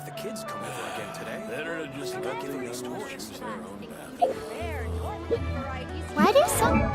the kids come over again today. Better to just let Give them the these young ones toys. choose their own path. Why do some...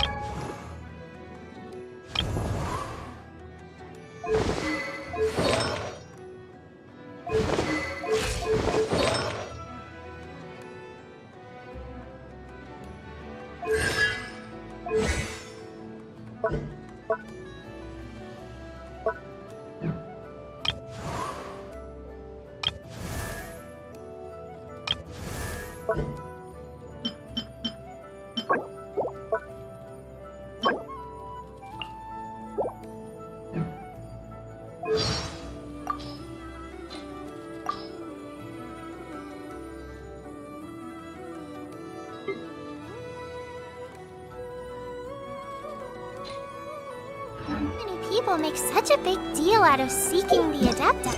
Many people make such a big deal out of seeking the Adepta.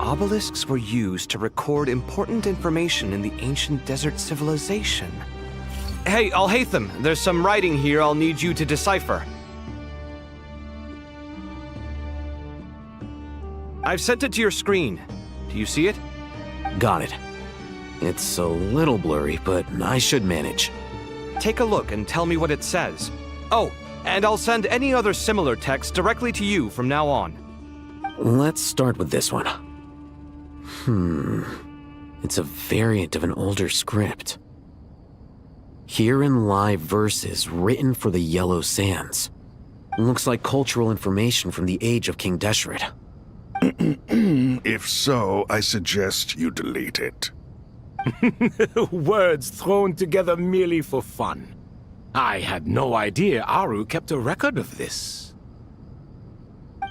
Obelisks were used to record important information in the ancient desert civilization. Hey, Alhaitham, there's some writing here I'll need you to decipher. I've sent it to your screen. Do you see it? Got it. It's a little blurry, but I should manage. Take a look and tell me what it says. Oh, and I'll send any other similar text directly to you from now on. Let's start with this one. It's a variant of an older script. Herein lie verses written for the Yellow Sands. Looks like cultural information from the age of King Deshret. If so, I suggest you delete it. Words thrown together merely for fun. I had no idea Aru kept a record of this.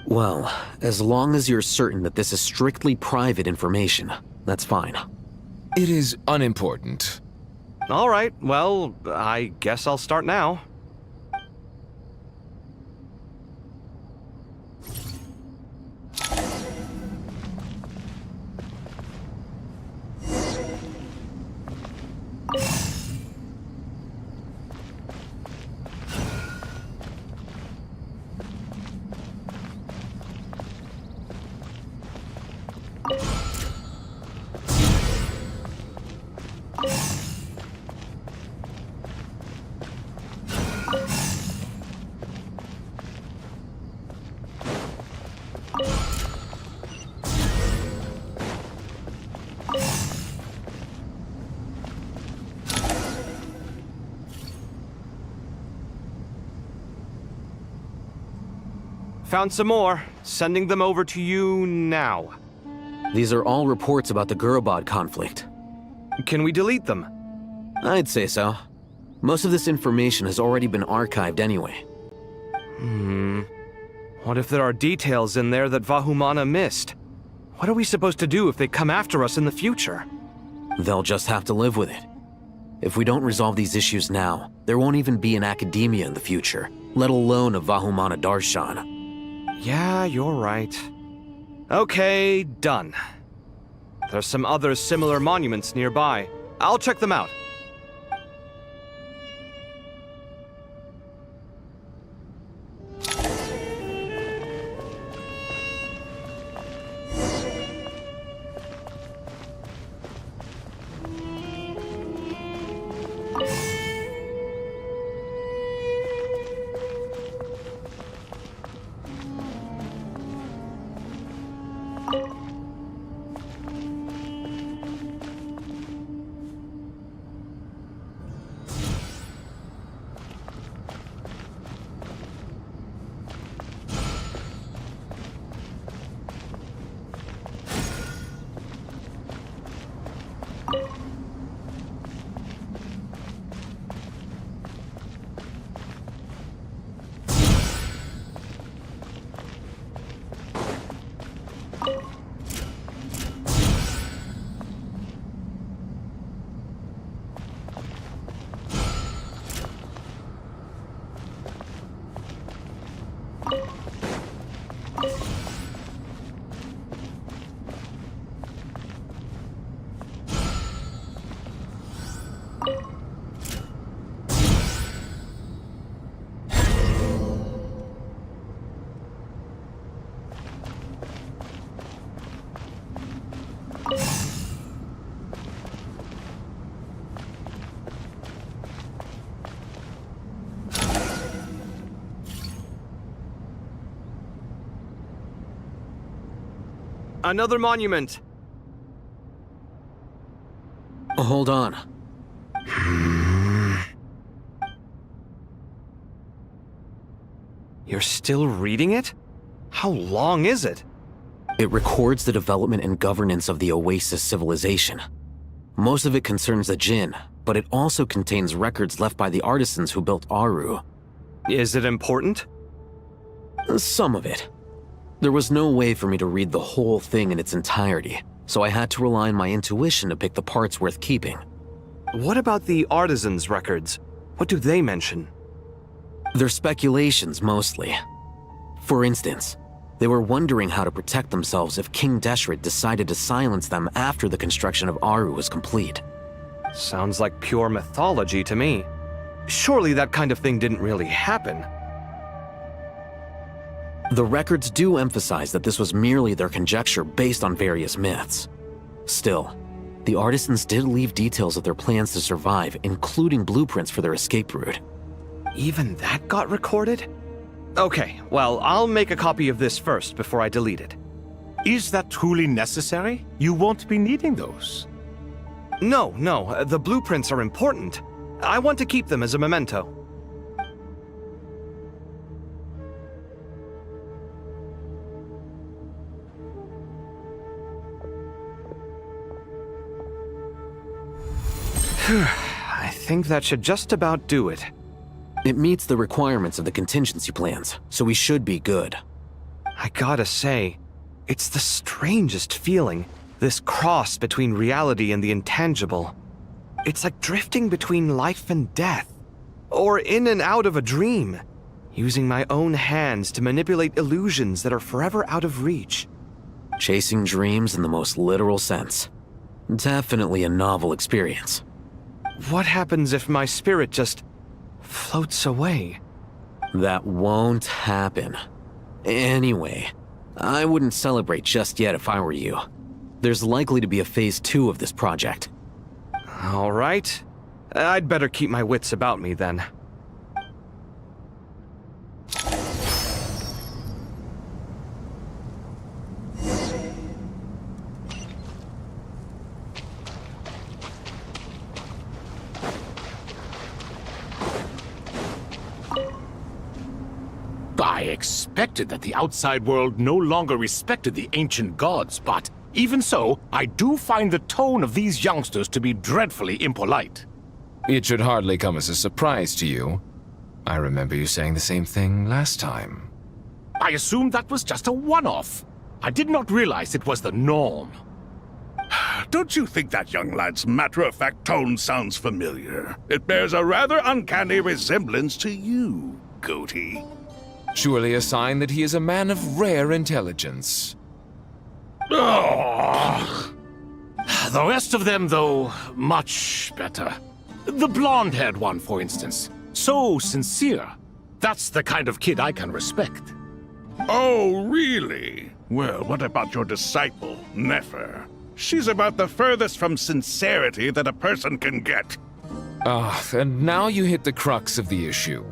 Well, as long as you're certain that this is strictly private information, that's fine. It is unimportant. All right, well, I guess I'll start now. Found some more. Sending them over to you now. These are all reports about the Gurubad conflict. Can we delete them? I'd say so. Most of this information has already been archived anyway. What if there are details in there that Vahumana missed? What are we supposed to do if they come after us in the future? They'll just have to live with it. If we don't resolve these issues now, there won't even be an academia in the future, let alone a Vahumana Darshan. Yeah, you're right. Okay, done. There's some other similar monuments nearby. I'll check them out. Another monument. Hold on. You're still reading it? How long is it? It records the development and governance of the Oasis civilization. Most of it concerns the Jinn, but it also contains records left by the artisans who built Aru. Is it important? Some of it. There was no way for me to read the whole thing in its entirety, so I had to rely on my intuition to pick the parts worth keeping. What about the artisans' records? What do they mention? They're speculations, mostly. For instance, they were wondering how to protect themselves if King Deshret decided to silence them after the construction of Aru was complete. Sounds like pure mythology to me. Surely that kind of thing didn't really happen. The records do emphasize that this was merely their conjecture based on various myths. Still, the artisans did leave details of their plans to survive, including blueprints for their escape route. Even that got recorded? Okay, well, I'll make a copy of this first before I delete it. Is that truly necessary? You won't be needing those. No, the blueprints are important. I want to keep them as a memento. I think that should just about do it. It meets the requirements of the contingency plans, so we should be good. I gotta say, it's the strangest feeling, this cross between reality and the intangible. It's like drifting between life and death, or in and out of a dream, using my own hands to manipulate illusions that are forever out of reach. Chasing dreams in the most literal sense. Definitely a novel experience. What happens if my spirit just floats away? That won't happen. Anyway, I wouldn't celebrate just yet if I were you. There's likely to be a phase 2 of this project. All right. I'd better keep my wits about me then. I expected that the outside world no longer respected the ancient gods, but even so, I do find the tone of these youngsters to be dreadfully impolite. It should hardly come as a surprise to you. I remember you saying the same thing last time. I assumed that was just a one-off. I did not realize it was the norm. Don't you think that young lad's matter-of-fact tone sounds familiar? It bears a rather uncanny resemblance to you, Goatee. Surely a sign that he is a man of rare intelligence. Ugh. The rest of them, though, much better. The blonde-haired one, for instance. So sincere. That's the kind of kid I can respect. Oh, really? Well, what about your disciple, Nefer? She's about the furthest from sincerity that a person can get. And now you hit the crux of the issue.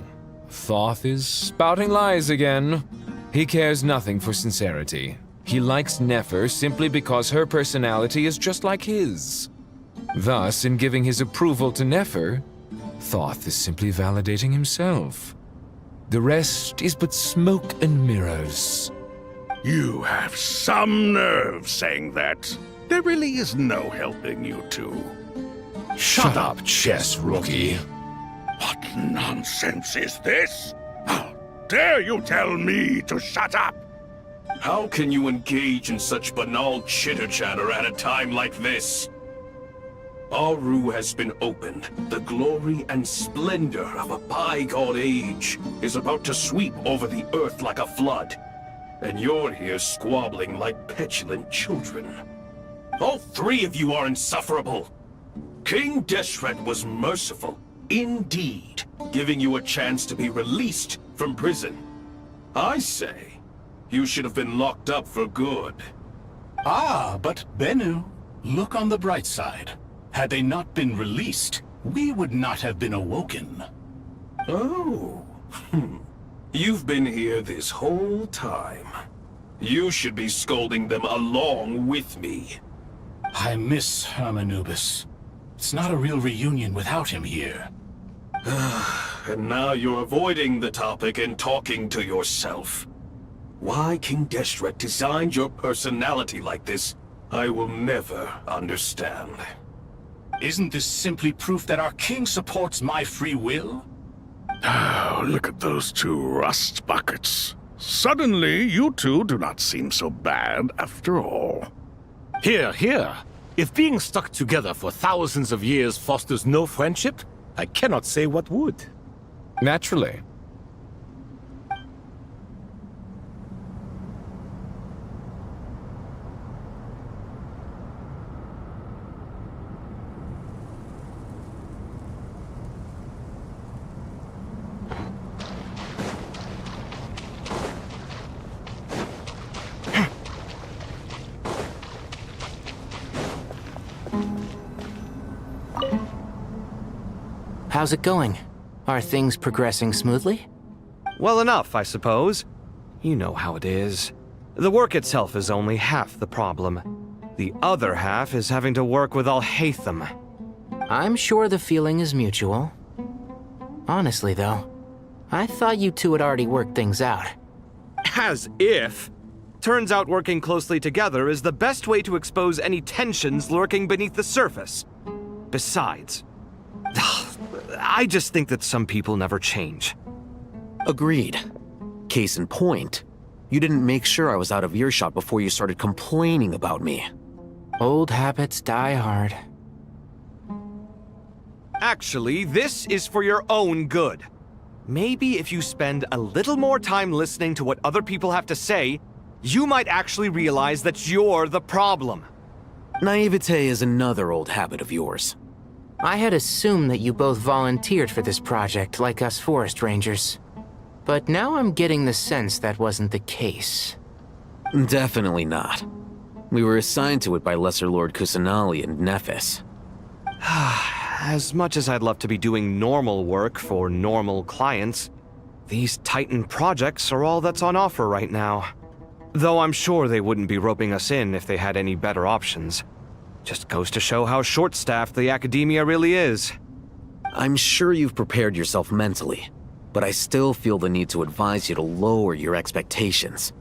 Thoth is spouting lies again. He cares nothing for sincerity. He likes Nefer simply because her personality is just like his. Thus, in giving his approval to Nefer, Thoth is simply validating himself. The rest is but smoke and mirrors. You have some nerve saying that. There really is no helping you two. Shut up, chess rookie. What nonsense is this? How dare you tell me to shut up? How can you engage in such banal chitter-chatter at a time like this? Aru has been opened. The glory and splendor of a bygone age is about to sweep over the earth like a flood. And you're here squabbling like petulant children. All three of you are insufferable. King Deshret was merciful, indeed, giving you a chance to be released from prison. I say, you should have been locked up for good. Ah, but Bennu, look on the bright side. Had they not been released, we would not have been awoken. Oh, you've been here this whole time. You should be scolding them along with me. I miss Hermanubis. It's not a real reunion without him here. And now you're avoiding the topic and talking to yourself. Why King Deshret designed your personality like this, I will never understand. Isn't this simply proof that our king supports my free will? Oh, look at those two rust buckets. Suddenly, you two do not seem so bad after all. Here, here. If being stuck together for thousands of years fosters no friendship, I cannot say what would. Naturally. How's it going? Are things progressing smoothly? Well enough, I suppose. You know how it is. The work itself is only half the problem. The other half is having to work with Al-Haytham. I'm sure the feeling is mutual. Honestly, though, I thought you two had already worked things out. As if. Turns out working closely together is the best way to expose any tensions lurking beneath the surface. Besides, I just think that some people never change. Agreed. Case in point, you didn't make sure I was out of earshot before you started complaining about me. Old habits die hard. Actually, this is for your own good. Maybe if you spend a little more time listening to what other people have to say, you might actually realize that you're the problem. Naivete is another old habit of yours. I had assumed that you both volunteered for this project like us forest rangers. But now I'm getting the sense that wasn't the case. Definitely not. We were assigned to it by Lesser Lord Kusanali and Nephis. As much as I'd love to be doing normal work for normal clients, these Titan projects are all that's on offer right now. Though I'm sure they wouldn't be roping us in if they had any better options. Just goes to show how short-staffed the academia really is. I'm sure you've prepared yourself mentally, but I still feel the need to advise you to lower your expectations.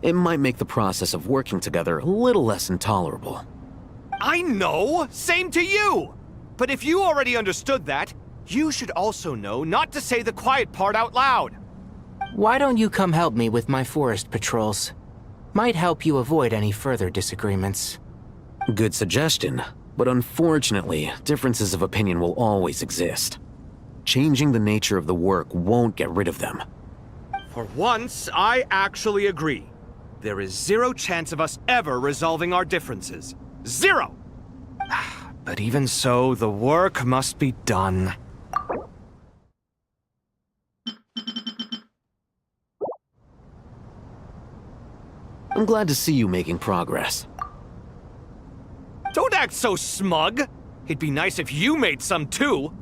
It might make the process of working together a little less intolerable. I know! Same to you! But if you already understood that, you should also know not to say the quiet part out loud. Why don't you come help me with my forest patrols? Might help you avoid any further disagreements. Good suggestion, but unfortunately, differences of opinion will always exist. Changing the nature of the work won't get rid of them. For once, I actually agree. There is zero chance of us ever resolving our differences. Zero! But even so, the work must be done. I'm glad to see you making progress. Don't act so smug! It'd be nice if you made some too!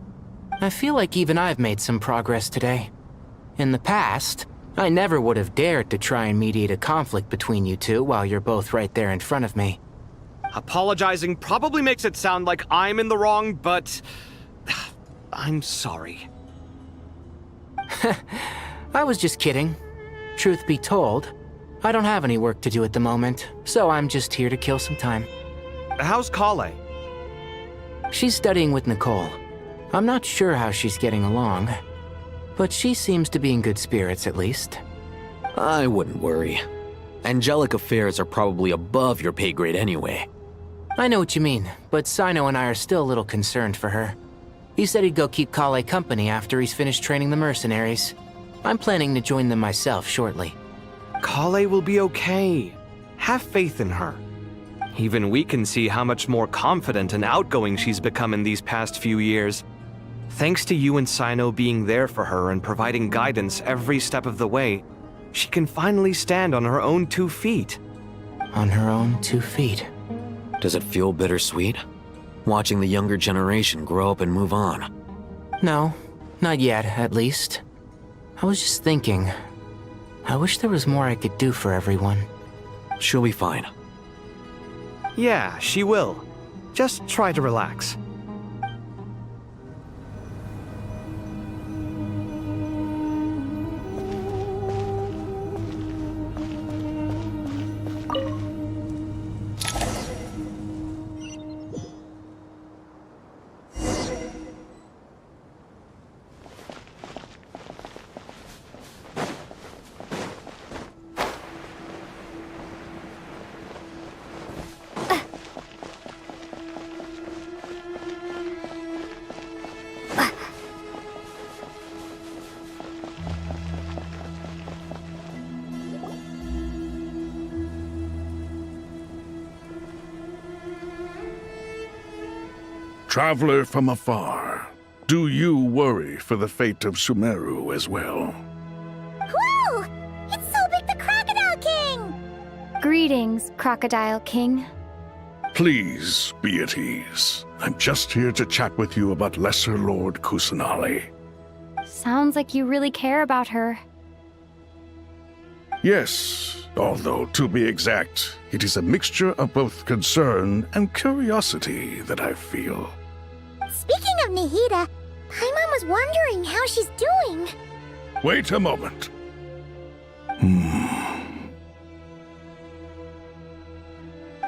I feel like even I've made some progress today. In the past, I never would have dared to try and mediate a conflict between you two while you're both right there in front of me. Apologizing probably makes it sound like I'm in the wrong, but... I'm sorry. I was just kidding. Truth be told, I don't have any work to do at the moment, so I'm just here to kill some time. How's Kale? She's studying with Nicole. I'm not sure how she's getting along, but she seems to be in good spirits at least. I wouldn't worry. Angelic affairs are probably above your pay grade anyway. I know what you mean, but Sino and I are still a little concerned for her. He said he'd go keep Kale company after he's finished training the mercenaries. I'm planning to join them myself shortly. Kale will be okay. Have faith in her. Even we can see how much more confident and outgoing she's become in these past few years. Thanks to you and Sino being there for her and providing guidance every step of the way, she can finally stand on her own 2 feet. On her own 2 feet. Does it feel bittersweet? Watching the younger generation grow up and move on? No, not yet, at least. I was just thinking, I wish there was more I could do for everyone. She'll be fine. Yeah, she will. Just try to relax. Traveler from afar, do you worry for the fate of Sumeru as well? Whoa! It's so big the Crocodile King! Greetings, Crocodile King. Please be at ease. I'm just here to chat with you about Lesser Lord Kusanali. Sounds like you really care about her. Yes, although to be exact, it is a mixture of both concern and curiosity that I feel. Speaking of Nahida, Paimon was wondering how she's doing. Wait a moment.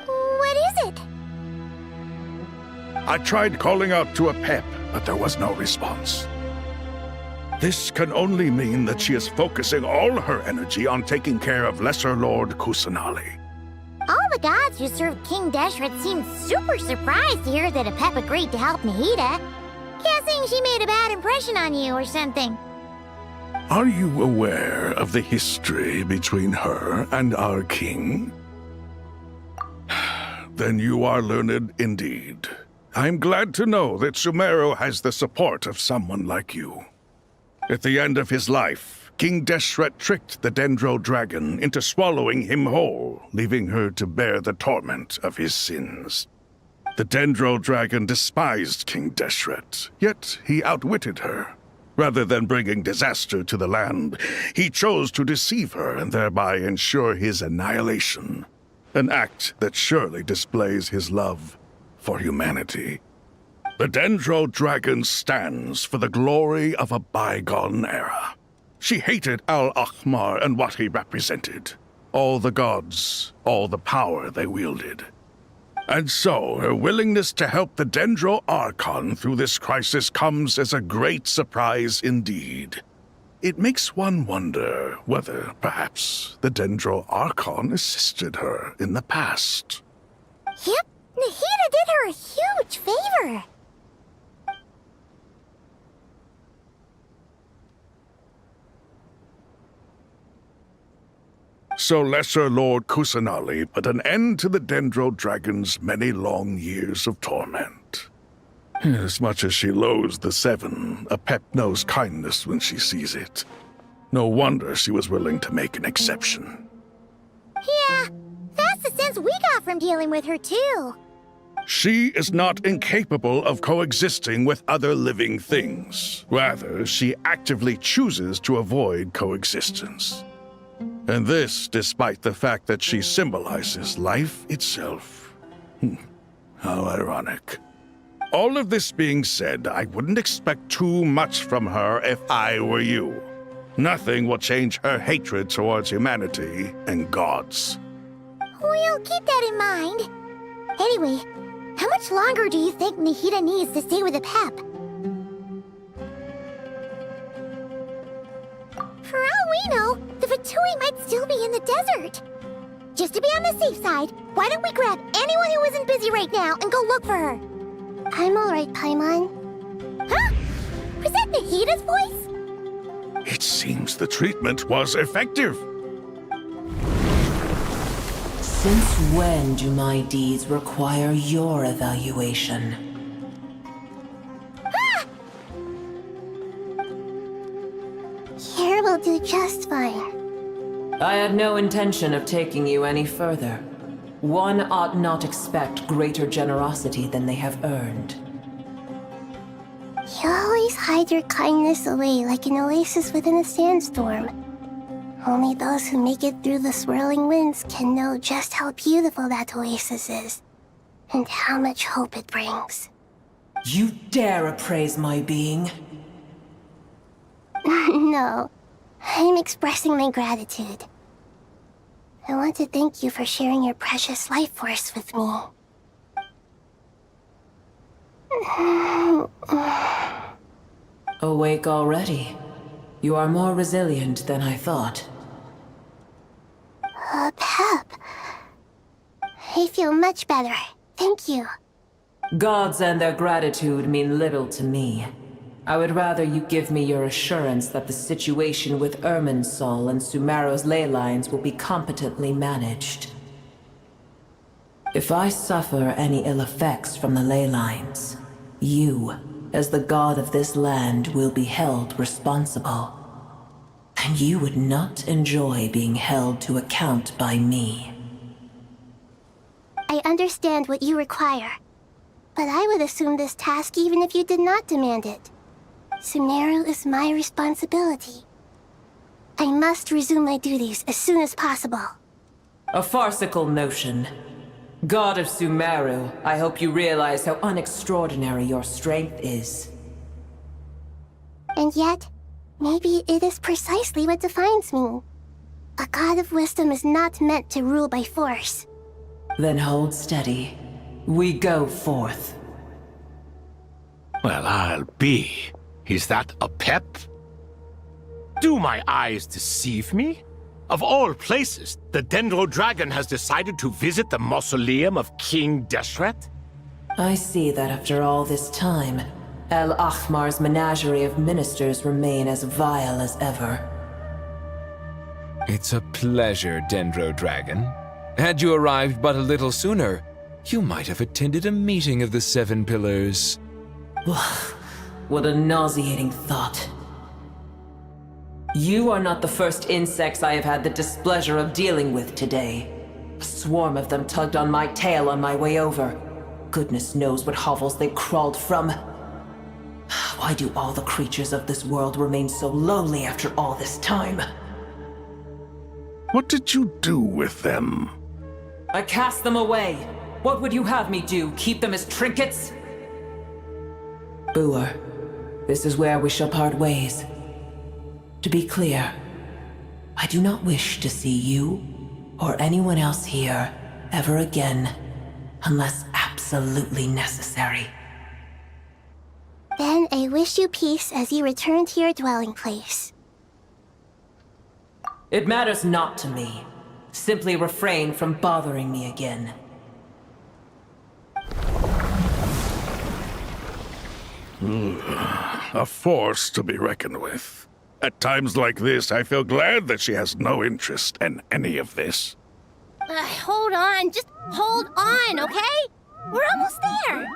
What is it? I tried calling out to a pep, but there was no response. This can only mean that she is focusing all her energy on taking care of Lesser Lord Kusanali. All the gods who served King Deshret seemed super surprised to hear that Apep agreed to help Nahida. Guessing she made a bad impression on you or something. Are you aware of the history between her and our king? Then you are learned indeed. I'm glad to know that Sumeru has the support of someone like you. At the end of his life, King Deshret tricked the Dendro Dragon into swallowing him whole, leaving her to bear the torment of his sins. The Dendro Dragon despised King Deshret, yet he outwitted her. Rather than bringing disaster to the land, he chose to deceive her and thereby ensure his annihilation. An act that surely displays his love for humanity. The Dendro Dragon stands for the glory of a bygone era. She hated Al-Ahmar and what he represented. All the gods, all the power they wielded. And so, her willingness to help the Dendro Archon through this crisis comes as a great surprise indeed. It makes one wonder whether, perhaps, the Dendro Archon assisted her in the past. Yep, Nahida did her a huge favor. So Lesser Lord Kusanali put an end to the Dendro Dragon's many long years of torment. As much as she loathes the Seven, Apep knows kindness when she sees it. No wonder she was willing to make an exception. Yeah, that's the sense we got from dealing with her, too. She is not incapable of coexisting with other living things. Rather, she actively chooses to avoid coexistence. And this despite the fact that she symbolizes life itself. How ironic. All of this being said, I wouldn't expect too much from her if I were you. Nothing will change her hatred towards humanity and gods. We'll keep that in mind. Anyway, how much longer do you think Nahida needs to stay with Apep? For all we know, the Fatui might still be in the desert. Just to be on the safe side, why don't we grab anyone who isn't busy right now and go look for her? I'm alright, Paimon. Huh? Was that Nahida's voice? It seems the treatment was effective. Since when do my deeds require your evaluation? Here will do just fine. I had no intention of taking you any further. One ought not expect greater generosity than they have earned. You always hide your kindness away like an oasis within a sandstorm. Only those who make it through the swirling winds can know just how beautiful that oasis is, and how much hope it brings. You dare appraise my being? No, I'm expressing my gratitude. I want to thank you for sharing your precious life force with me. Awake already? You are more resilient than I thought. Pep. I feel much better. Thank you. Gods and their gratitude mean little to me. I would rather you give me your assurance that the situation with Irminsul and Sumeru's ley lines will be competently managed. If I suffer any ill effects from the ley lines, you, as the god of this land, will be held responsible. And you would not enjoy being held to account by me. I understand what you require, but I would assume this task even if you did not demand it. Sumeru is my responsibility. I must resume my duties as soon as possible. A farcical notion. God of Sumeru, I hope you realize how unextraordinary your strength is. And yet, maybe it is precisely what defines me. A god of wisdom is not meant to rule by force. Then hold steady. We go forth. Well, I'll be. Is that Apep? Do my eyes deceive me? Of all places, the Dendro Dragon has decided to visit the mausoleum of King Deshret? I see that after all this time, El Ahmar's menagerie of ministers remain as vile as ever. It's a pleasure, Dendro Dragon. Had you arrived but a little sooner, you might have attended a meeting of the Seven Pillars. What a nauseating thought. You are not the first insects I have had the displeasure of dealing with today. A swarm of them tugged on my tail on my way over. Goodness knows what hovels they crawled from. Why do all the creatures of this world remain so lowly after all this time? What did you do with them? I cast them away. What would you have me do? Keep them as trinkets? Boer, this is where we shall part ways. To be clear, I do not wish to see you or anyone else here ever again, unless absolutely necessary. Then I wish you peace as you return to your dwelling place. It matters not to me. Simply refrain from bothering me again. A force to be reckoned with. At times like this, I feel glad that she has no interest in any of this. Hold on, just hold on, okay? We're almost there.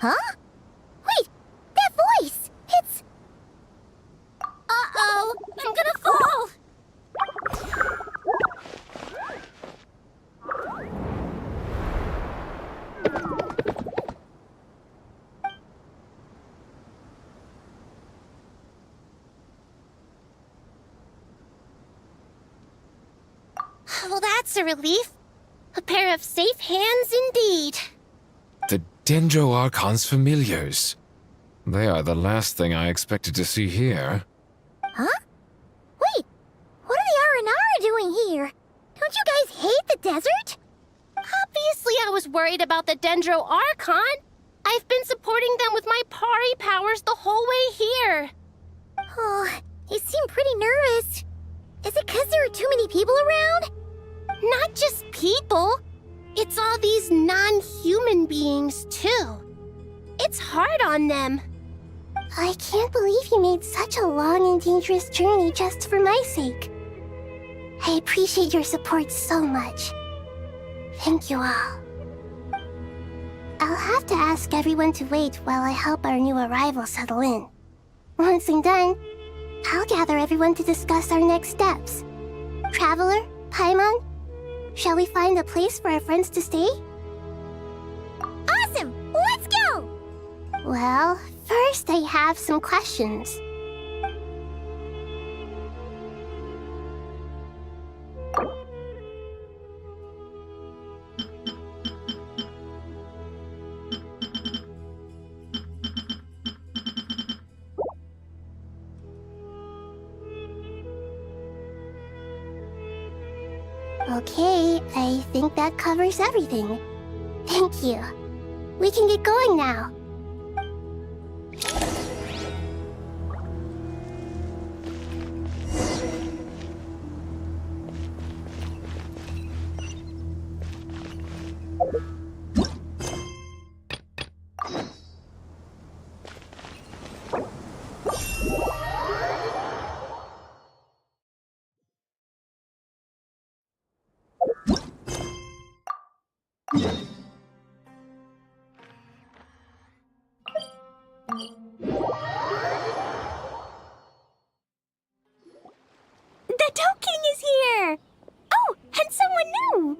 Huh? Wait, that voice! It's... Uh-oh! I'm gonna fall! Well, that's a relief. A pair of safe hands indeed. The Dendro Archon's familiars. They are the last thing I expected to see here. Huh? Wait, what are the Aranara doing here? Don't you guys hate the desert? Obviously I was worried about the Dendro Archon. I've been supporting them with my Pari powers the whole way here. Oh, you seem pretty nervous. Is it because there are too many people around? Not just people. It's all these non-human beings, too. It's hard on them. I can't believe you made such a long and dangerous journey just for my sake. I appreciate your support so much. Thank you all. I'll have to ask everyone to wait while I help our new arrival settle in. Once I'm done, I'll gather everyone to discuss our next steps. Traveler, Paimon, shall we find a place for our friends to stay? Awesome! Let's go! Well, first I have some questions. Okay, I think that covers everything. Thank you. We can get going now. The Doe King is here! Oh, and someone new!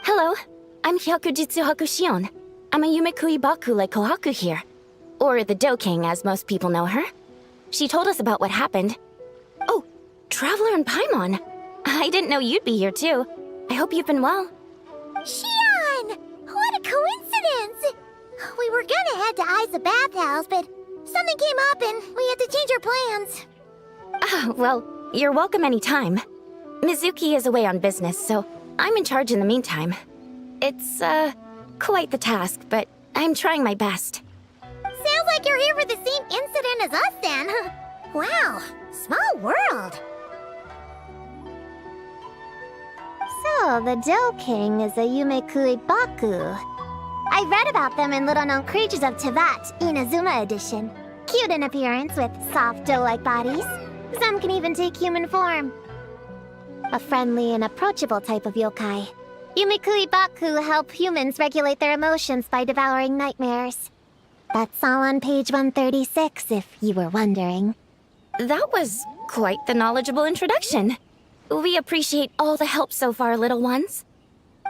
Hello, I'm Hyakujitsu Hakushion. I'm a Yumekui Baku like Kohaku here. Or the Doe King, as most people know her. She told us about what happened. Oh, Traveler and Paimon. I didn't know you'd be here too. I hope you've been well. Shion! What a coincidence! We were gonna head to Aiza Bathhouse, but something came up and we had to change our plans. Oh, well, you're welcome anytime. Mizuki is away on business, so I'm in charge in the meantime. It's, quite the task, but I'm trying my best. Sounds like you're here for the same incident as us then. Wow, small world. So, the Doe King is a Yumekui Baku. I read about them in Little Known Creatures of Teyvat, Inazuma edition. Cute in appearance with soft doe-like bodies. Some can even take human form. A friendly and approachable type of yokai. Yumekui Baku help humans regulate their emotions by devouring nightmares. That's all on page 136, if you were wondering. That was quite the knowledgeable introduction. We appreciate all the help so far, little ones.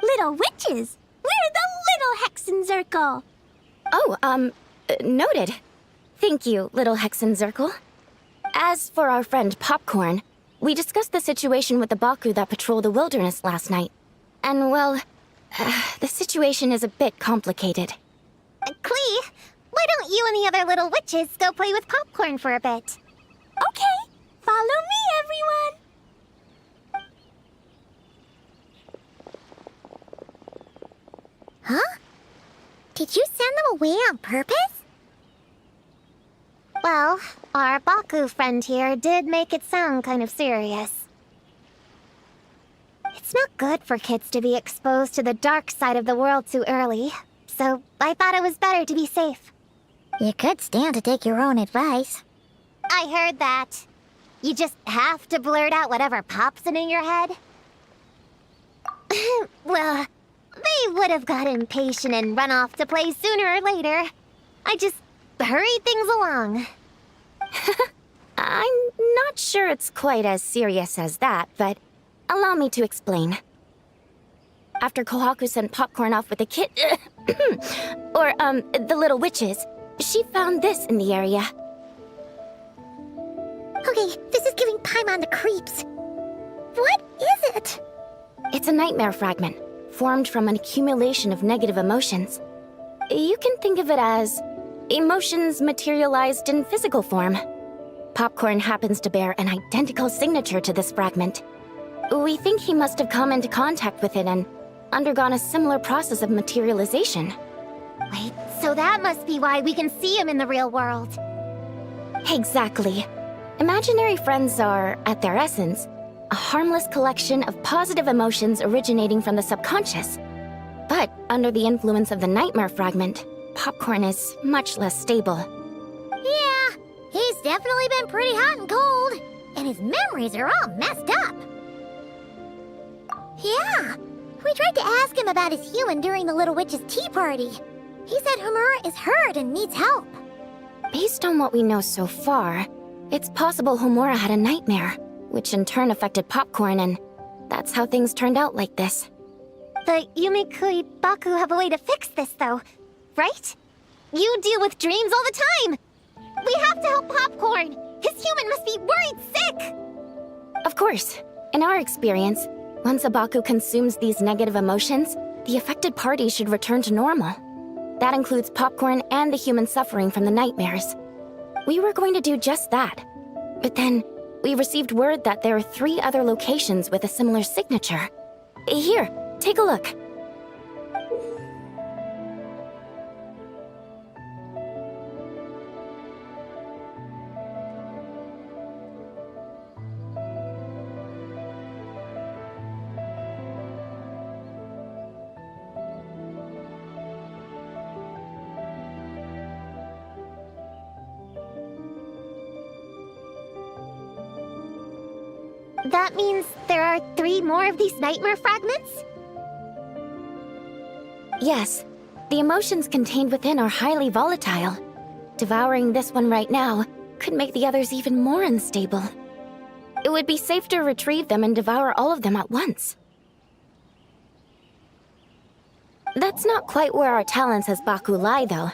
Little witches! We're the Little Hexenzirkel! Oh, noted. Thank you, little Hexenzirkel. As for our friend Popcorn, we discussed the situation with the Baku that patrol the wilderness last night. And, well, the situation is a bit complicated. Klee, why don't you and the other little witches go play with Popcorn for a bit? Okay, follow me, everyone! Huh? Did you send them away on purpose? Well, our Baku friend here did make it sound kind of serious. It's not good for kids to be exposed to the dark side of the world too early, so I thought it was better to be safe. You could stand to take your own advice. I heard that. You just have to blurt out whatever pops in your head. Well, they would have got impatient and run off to play sooner or later. I just hurry things along. I'm not sure it's quite as serious as that, but allow me to explain. After Kohaku sent Popcorn off with the kid... the little witches, she found this in the area. Okay, this is giving Paimon the creeps. What is it? It's a nightmare fragment, formed from an accumulation of negative emotions. You can think of it as emotions materialized in physical form. Popcorn happens to bear an identical signature to this fragment. We think he must have come into contact with it and undergone a similar process of materialization. Wait, so that must be why we can see him in the real world. Exactly. Imaginary friends are, at their essence, a harmless collection of positive emotions originating from the subconscious. But under the influence of the nightmare fragment, Popcorn is much less stable. Yeah, he's definitely been pretty hot and cold, and his memories are all messed up. Yeah, we tried to ask him about his human during the Little Witch's tea party. He said Homura is hurt and needs help. Based on what we know so far, it's possible Homura had a nightmare, which in turn affected Popcorn, and that's how things turned out like this. The Yumikui Baku have a way to fix this, though, right? You deal with dreams all the time! We have to help Popcorn! His human must be worried sick! Of course. In our experience, once a Baku consumes these negative emotions, the affected party should return to normal. That includes Popcorn and the human suffering from the nightmares. We were going to do just that. But then, we received word that there are 3 other locations with a similar signature. Here, take a look. That means there are 3 more of these nightmare fragments? Yes, the emotions contained within are highly volatile. Devouring this one right now could make the others even more unstable. It would be safe to retrieve them and devour all of them at once. That's not quite where our talents as Baku lie, though.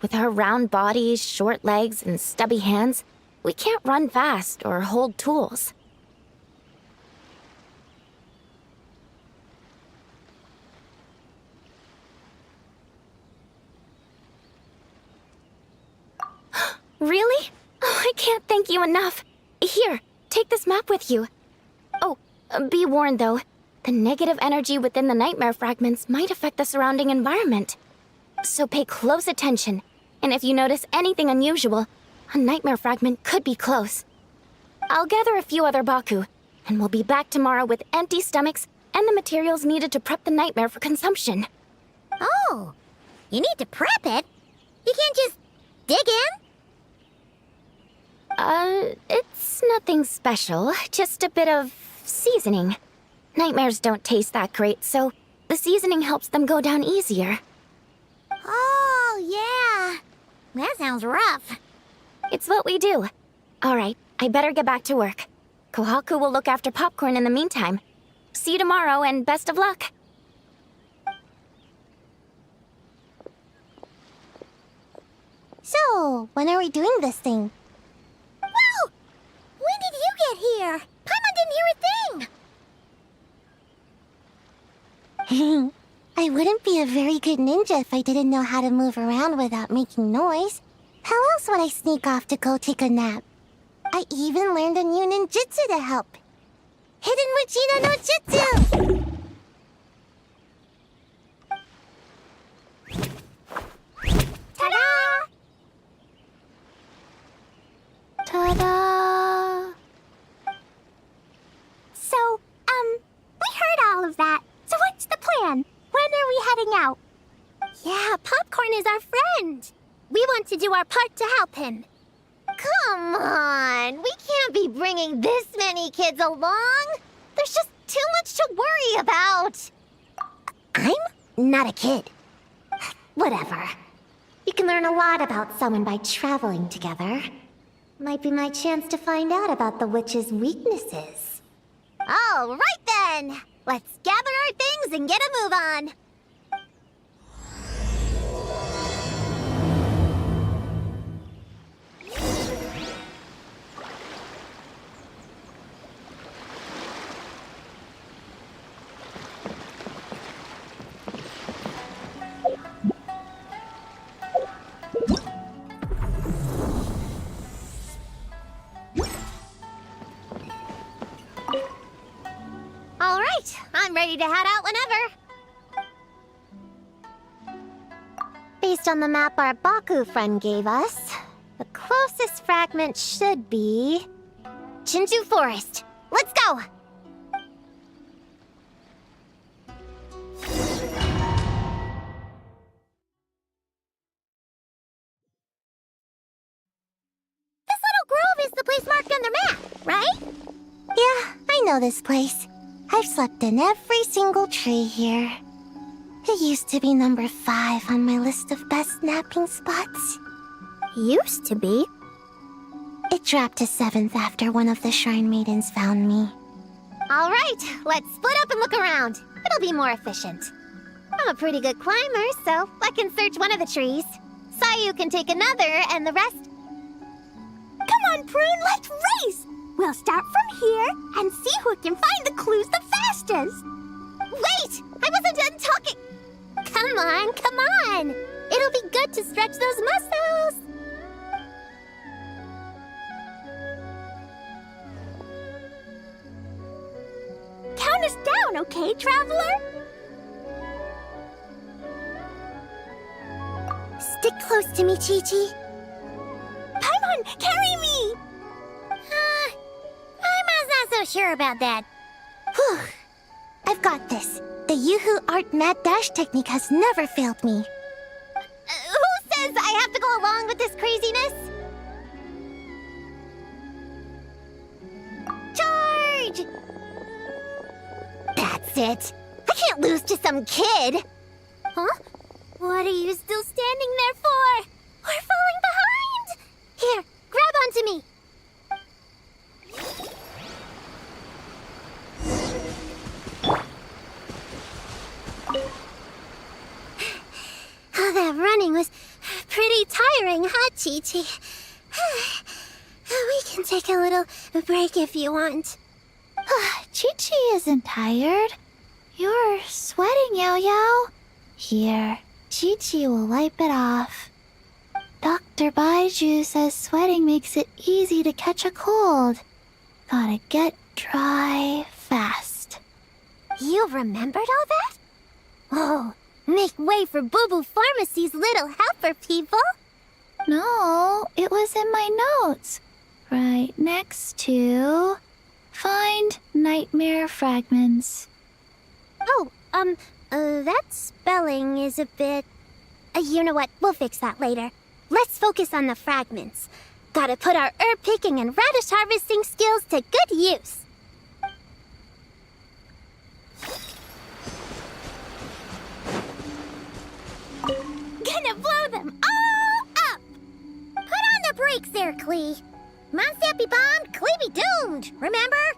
With our round bodies, short legs, and stubby hands, we can't run fast or hold tools. Really? Oh, I can't thank you enough. Here, take this map with you. Oh, be warned though. The negative energy within the nightmare fragments might affect the surrounding environment. So pay close attention, and if you notice anything unusual, a nightmare fragment could be close. I'll gather a few other Baku, and we'll be back tomorrow with empty stomachs and the materials needed to prep the nightmare for consumption. Oh, you need to prep it? You can't just dig in? It's nothing special, just a bit of seasoning. Nightmares don't taste that great, so the seasoning helps them go down easier. Oh, yeah. That sounds rough. It's what we do. Alright, I better get back to work. Kohaku will look after Popcorn in the meantime. See you tomorrow, and best of luck. So, when are we doing this thing? Whoa! When did you get here? Paimon didn't hear a thing! I wouldn't be a very good ninja if I didn't know how to move around without making noise. How else would I sneak off to go take a nap? I even learned a new ninjutsu to help. Hidden Wachino no Jutsu! Ta-da! Ta-da! So, we heard all of that. So what's the plan? When are we heading out? Yeah, Popcorn is our friend. We want to do our part to help him. Come on, we can't be bringing this many kids along. There's just too much to worry about. I'm not a kid. Whatever. You can learn a lot about someone by traveling together. Might be my chance to find out about the witch's weaknesses. All right then! Let's gather our things and get a move on! All right, I'm ready to head out whenever. Based on the map our Baku friend gave us, the closest fragment should be Chinju Forest. Let's go! This little grove is the place marked on the map, right? Yeah, I know this place. I've slept in every single tree here. It used to be number 5 on my list of best napping spots. Used to be? It dropped to 7th after one of the Shrine Maidens found me. All right, let's split up and look around. It'll be more efficient. I'm a pretty good climber, so I can search one of the trees. Sayu can take another, and the rest... Come on, Prune, let's race! We'll start from here and see who can find the clues the fastest. Wait! I wasn't done talking! Come on, come on! It'll be good to stretch those muscles! Count us down, okay, traveler? Stick close to me, Chi-Chi. Paimon, carry me! I'm not so sure about that. Whew. I've got this. The Yoo-Hoo Art Mad Dash technique has never failed me. Who says I have to go along with this craziness? Charge! That's it. I can't lose to some kid. Huh? What are you still standing there for? We're falling behind! Here, grab onto me. Oh, that running was pretty tiring, huh, Chi-Chi? We can take a little break if you want. Chi-Chi isn't tired. You're sweating, Yao-Yao. Here, Chi-Chi will wipe it off. Dr. Baiju says sweating makes it easy to catch a cold. Gotta get dry fast. You remembered all that? Oh, make way for Boo Boo Pharmacy's little helper, people! No, it was in my notes. Right next to... Find nightmare fragments. Oh, that spelling is a bit... you know what, we'll fix that later. Let's focus on the fragments. Gotta put our herb picking and radish harvesting skills to good use. Gonna blow them all up! Put on the brakes there, Klee. Mondstadt be bombed, Klee be doomed, remember?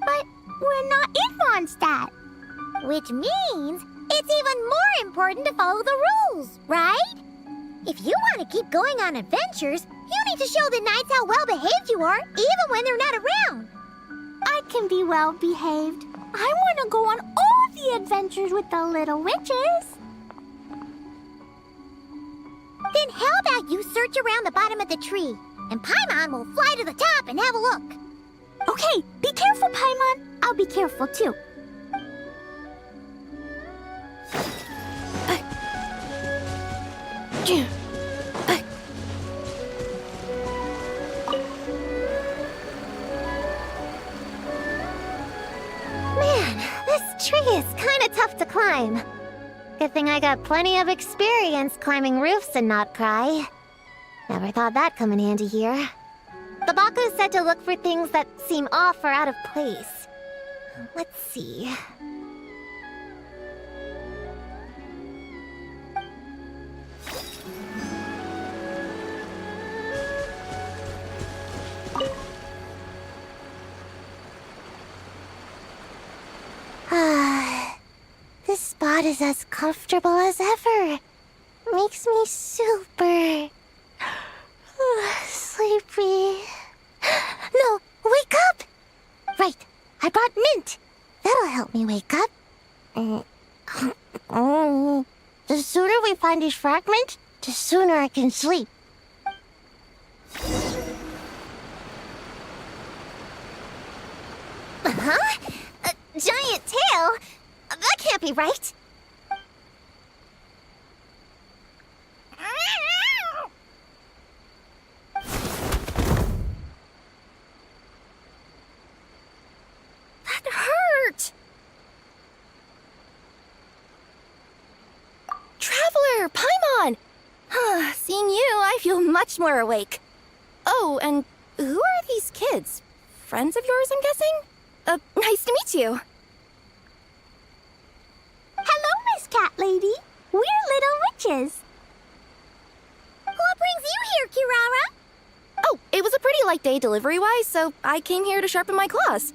But we're not in Mondstadt. Which means it's even more important to follow the rules, right? If you want to keep going on adventures, you need to show the knights how well-behaved you are, even when they're not around. I can be well-behaved. I want to go on all the adventures with the little witches. Then how about you search around the bottom of the tree, and Paimon will fly to the top and have a look. Okay, be careful, Paimon. I'll be careful, too. Man, this tree is kind of tough to climb. Good thing I got plenty of experience climbing roofs and not cry. Never thought that'd come in handy here. The Baku said to look for things that seem off or out of place. Let's see. spot is as comfortable as ever. Makes me super sleepy. No, wake up! Right, I brought mint. That'll help me wake up. The sooner we find these fragments, the sooner I can sleep. Huh? A giant tail? That can't be right. That hurt! Traveler, Paimon! Seeing you, I feel much more awake. Oh, and who are these kids? Friends of yours, I'm guessing? Nice to meet you. Hello, Miss Cat Lady. We're little witches. What brings you here, Kirara? Oh, it was a pretty light day delivery-wise, so I came here to sharpen my claws.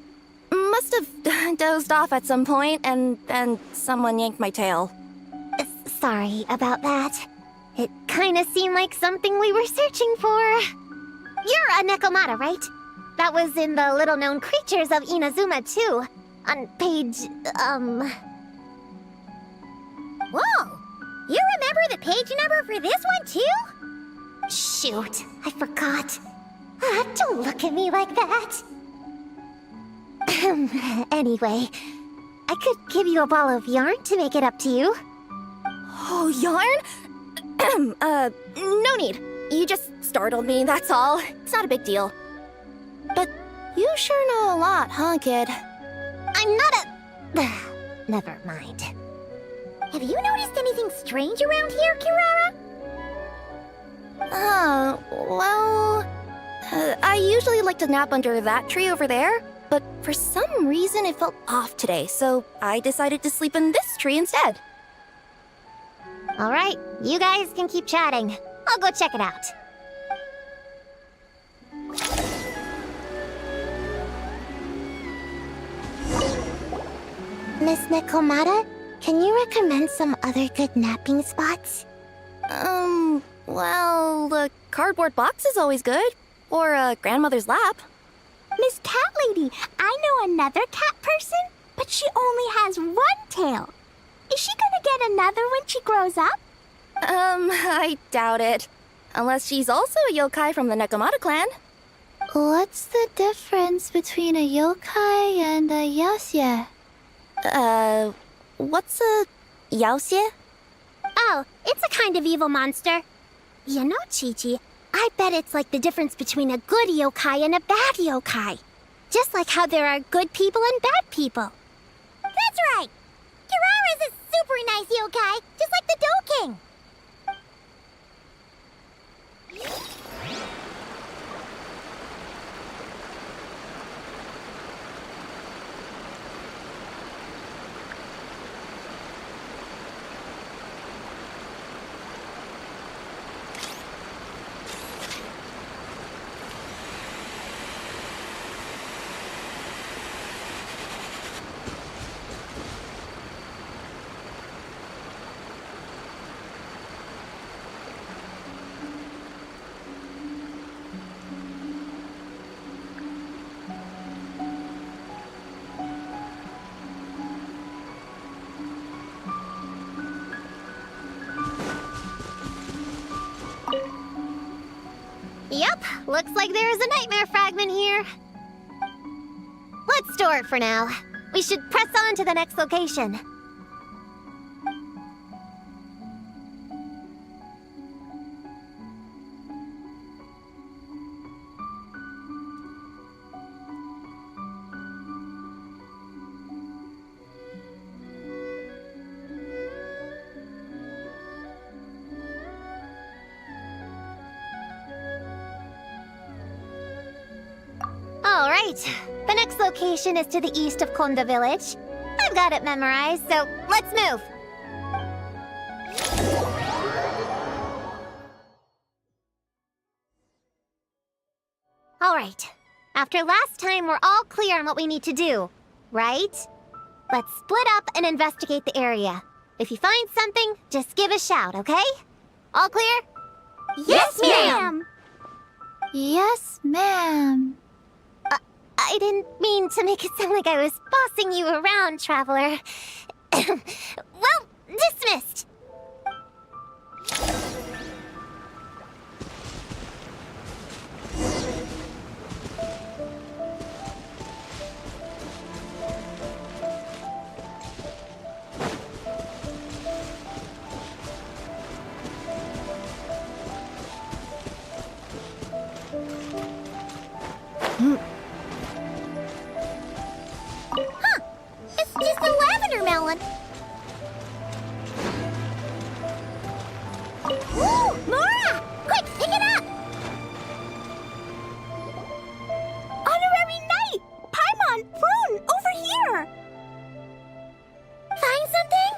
Must have dozed off at some point, and then someone yanked my tail. Sorry about that. It kinda seemed like something we were searching for. You're a Nekomata, right? That was in the little-known creatures of Inazuma, too. On page, Whoa! You remember the page number for this one, too? Shoot, I forgot. Don't look at me like that. Anyway, I could give you a ball of yarn to make it up to you. Oh, yarn? No need. You just startled me, that's all. It's not a big deal. But you sure know a lot, huh, kid? I'm not a... Never mind. Have you noticed anything strange around here, Kirara? I usually like to nap under that tree over there, but for some reason it felt off today, so I decided to sleep in this tree instead. All right, you guys can keep chatting. I'll go check it out. Miss Nekomata, can you recommend some other good napping spots? Well, the cardboard box is always good. Or grandmother's lap. Miss Cat Lady, I know another cat person, but she only has one tail. Is she gonna get another when she grows up? I doubt it. Unless she's also a yokai from the Nekomata clan. What's the difference between a yokai and a yaoxie? What's a yaoxie? Oh, it's a kind of evil monster. You know, Chi-Chi, I bet it's like the difference between a good yokai and a bad yokai. Just like how there are good people and bad people. That's right! Kirara's a super nice yokai, just like the Dough King. Yep, looks like there is a nightmare fragment here. Let's store it for now. We should press on to the next location. All right, the next location is to the east of Konda Village. I've got it memorized, so let's move. All right, after last time, we're all clear on what we need to do, right? Let's split up and investigate the area. If you find something, just give a shout, okay? All clear? Yes, ma'am! Yes, ma'am. I didn't mean to make it sound like I was bossing you around, Traveler. Well, dismissed. Huh! It's just a lavender melon. Ooh, Mora! Quick, pick it up! Honorary Knight! Paimon, Prune, over here! Find something?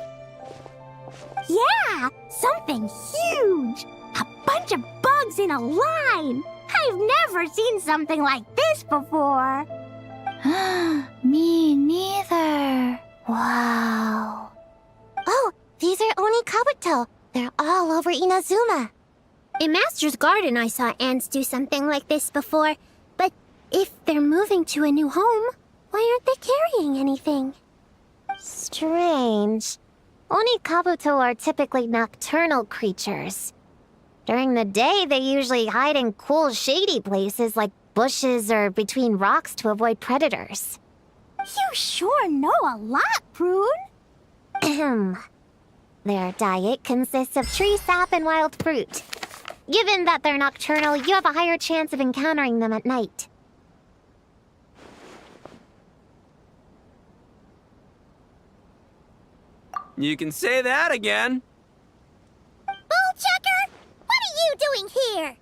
Yeah, something huge! A bunch of bugs in a line! I've never seen something like this before! Me neither. Wow. Oh, these are Onikabuto. They're all over Inazuma. In Master's Garden, I saw ants do something like this before. But if they're moving to a new home, why aren't they carrying anything? Strange. Onikabuto are typically nocturnal creatures. During the day, they usually hide in cool, shady places like bushes or between rocks to avoid predators. You sure know a lot, Prune! Ahem. Their diet consists of tree sap and wild fruit. Given that they're nocturnal, you have a higher chance of encountering them at night. You can say that again. Bullchecker! What are you doing here?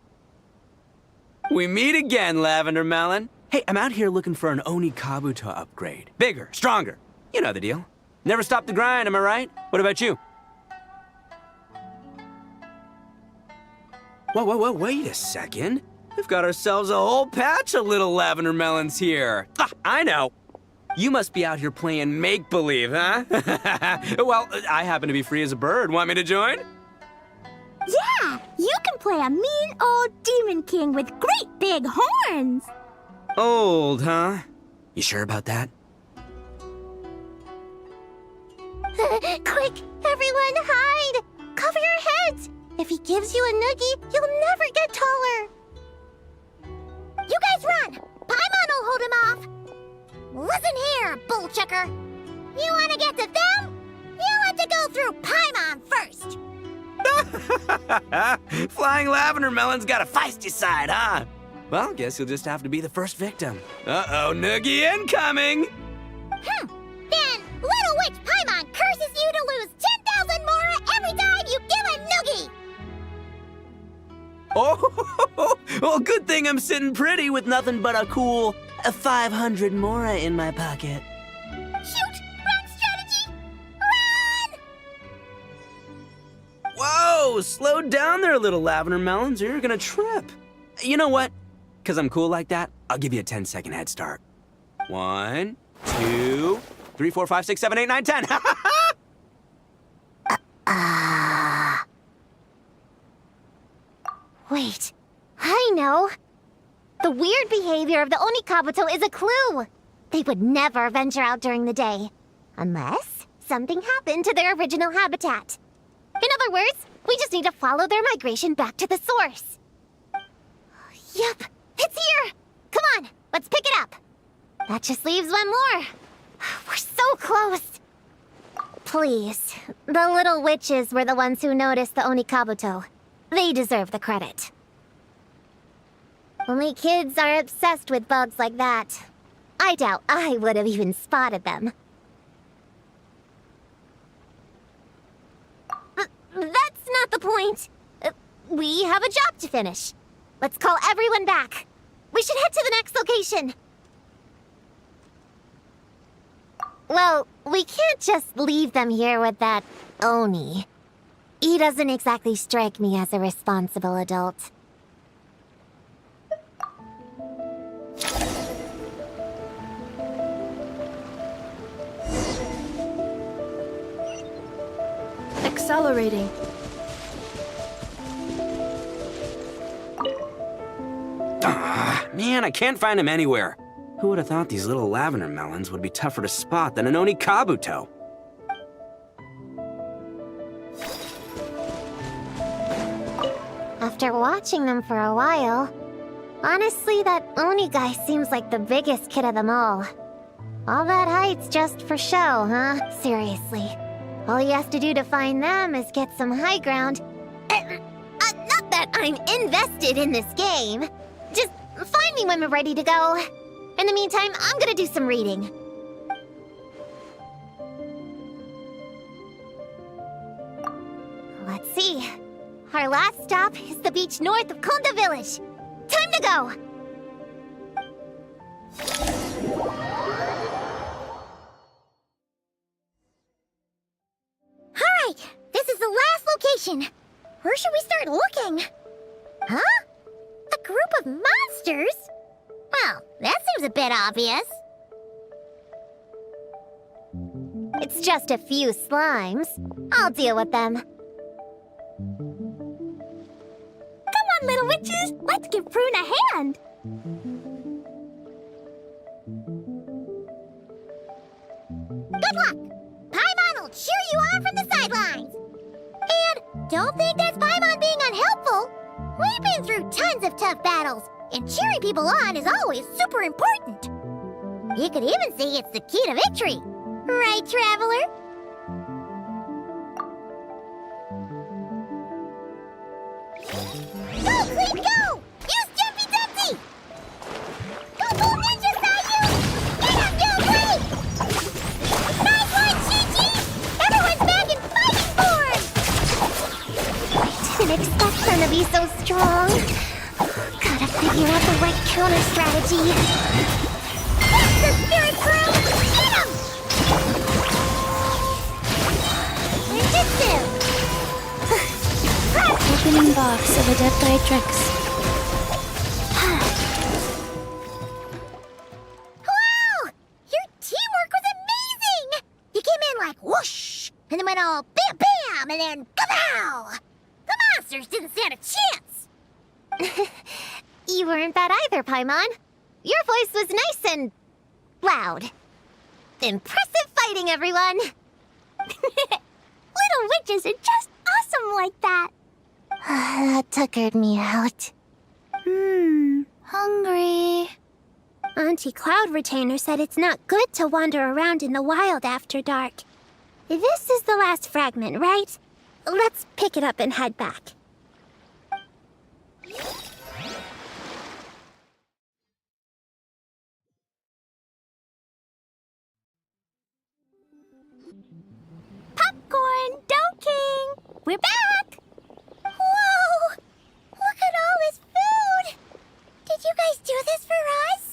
We meet again, Lavender Melon. Hey, I'm out here looking for an Oni Kabuto upgrade. Bigger, stronger. You know the deal. Never stop the grind, am I right? What about you? Whoa, wait a second. We've got ourselves a whole patch of little Lavender Melons here. Ah, I know. You must be out here playing make-believe, huh? Well, I happen to be free as a bird. Want me to join? Yeah, you can play a mean old demon king with great big horns! Old, huh? You sure about that? Quick, everyone hide! Cover your heads! If he gives you a noogie, you'll never get taller! You guys run! Paimon will hold him off! Listen here, Bullchecker! You want to get to them? You have to go through Paimon first! Flying Lavender Melon's got a feisty side, huh? Well, guess you'll just have to be the first victim. Uh-oh, noogie incoming! Then, Little Witch Paimon curses you to lose 10,000 Mora every time you give a noogie! Oh, well, good thing I'm sitting pretty with nothing but a cool 500 Mora in my pocket. Shoot! Wrong strategy! Run! Whoa, slow down there, little Lavender Melons, or you're gonna trip. You know what? Because I'm cool like that, I'll give you a 10-second head start. 1, 2, 3, 4, 5, 6, 7, 8, 9, 10. Wait, I know. The weird behavior of the Onikabuto is a clue. They would never venture out during the day. Unless something happened to their original habitat. In other words, we just need to follow their migration back to the source. Yup, it's here! Come on, let's pick it up. That just leaves one more. We're so close. Please, the little witches were the ones who noticed the Onikabuto. They deserve the credit. Only kids are obsessed with bugs like that. I doubt I would have even spotted them. That's not the point. We have a job to finish. Let's call everyone back. We should head to the next location. Well, we can't just leave them here with that Oni. He doesn't exactly strike me as a responsible adult. accelerating. Man, I can't find him anywhere. Who would have thought these little lavender melons would be tougher to spot than an Onikabuto? After watching them for a while, honestly, that Oni guy seems like the biggest kid of them all. All that height's just for show, huh? Seriously. All he has to do to find them is get some high ground. Not that I'm invested in this game. Just find me when we're ready to go. In the meantime, I'm gonna do some reading. Let's see. Our last stop is the beach north of Konda Village. Time to go! Alright, this is the last location. Where should we start looking? Huh? A group of monsters? Well, that seems a bit obvious. It's just a few slimes. I'll deal with them. Come on, little witches! Let's give Prune a hand! Good luck! Paimon will cheer you on from the sidelines! And don't think that's Paimon being unhelpful! We've been through tons of tough battles, and cheering people on is always super important! You could even say it's the key to victory! Right, Traveler? Go, Clean, go! Use Jumpy Dumpty! Go, Bull Ninja, Sayu! Get up, Bill Blade! Nice one, Chi-Chi! Everyone's back in fighting form! I didn't expect them to be so strong. Gotta figure out the right counter strategy. That's the spirit crew! Get 'em! Ninjutsu! Opening box of Adepti Wow! Your teamwork was amazing! You came in like whoosh, and then went all bam bam, and then kapow! The monsters didn't stand a chance! You weren't bad either, Paimon. Your voice was nice and loud. Impressive fighting, everyone! Little witches are just awesome like that! That tuckered me out. Hungry. Auntie Cloud Retainer said it's not good to wander around in the wild after dark. This is the last fragment, right? Let's pick it up and head back. Popcorn, Dough King! We're back! Whoa! Look at all this food! Did you guys do this for us?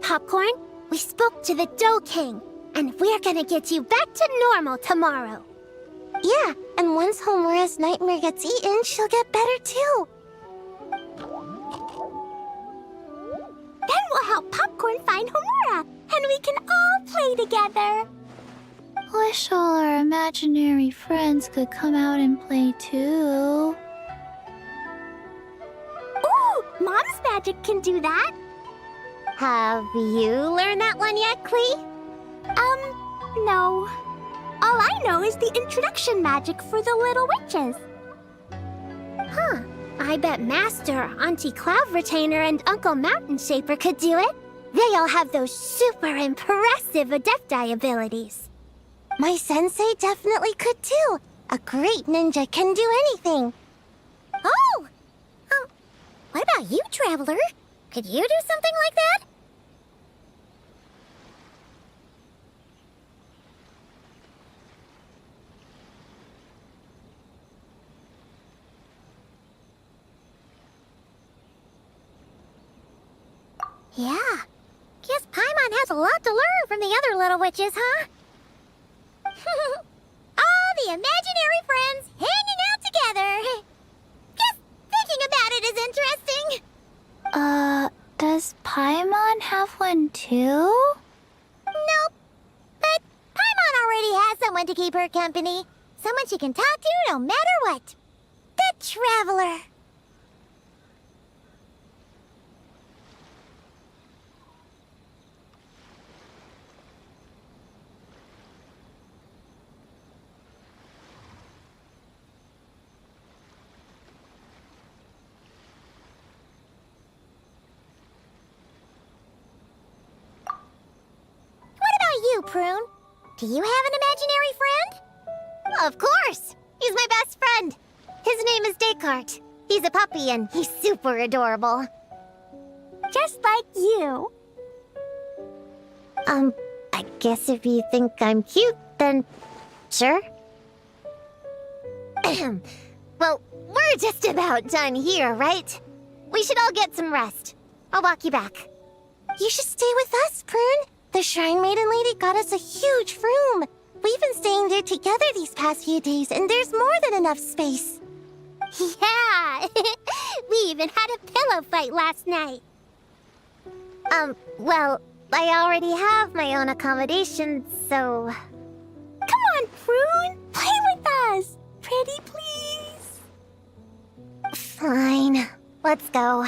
Popcorn, we spoke to the Dough King, and we're gonna get you back to normal tomorrow. Yeah, and once Homura's nightmare gets eaten, she'll get better too. Then we'll help Popcorn find Homura, and we can all play together. Wish all our imaginary friends could come out and play too. Ooh, Mom's magic can do that. Have you learned that one yet, Klee? No. All I know is the introduction magic for the little witches. Huh. I bet Master, Auntie Cloud Retainer, and Uncle Mountain Shaper could do it. They all have those super impressive Adepti abilities. My sensei definitely could too. A great ninja can do anything. Oh! What about you, Traveler? Could you do something like that? Yeah. Guess Paimon has a lot to learn from the other little witches, huh? All the imaginary friends one too? Nope. But Paimon already has someone to keep her company. Someone she can talk to no matter what. The Traveler. What about you, Prune? Do you have an imaginary friend? Of course! He's my best friend. His name is Descartes. He's a puppy and he's super adorable. Just like you. I guess if you think I'm cute, then sure. Well, we're just about done here, right? We should all get some rest. I'll walk you back. You should stay with us, Prune. The Shrine Maiden Lady got us a huge room. We've been staying there together these past few days, and there's more than enough space. Yeah! We even had a pillow fight last night. Well, I already have my own accommodation, so... Come on, Prune! Play with us! Pretty please! Fine. Let's go.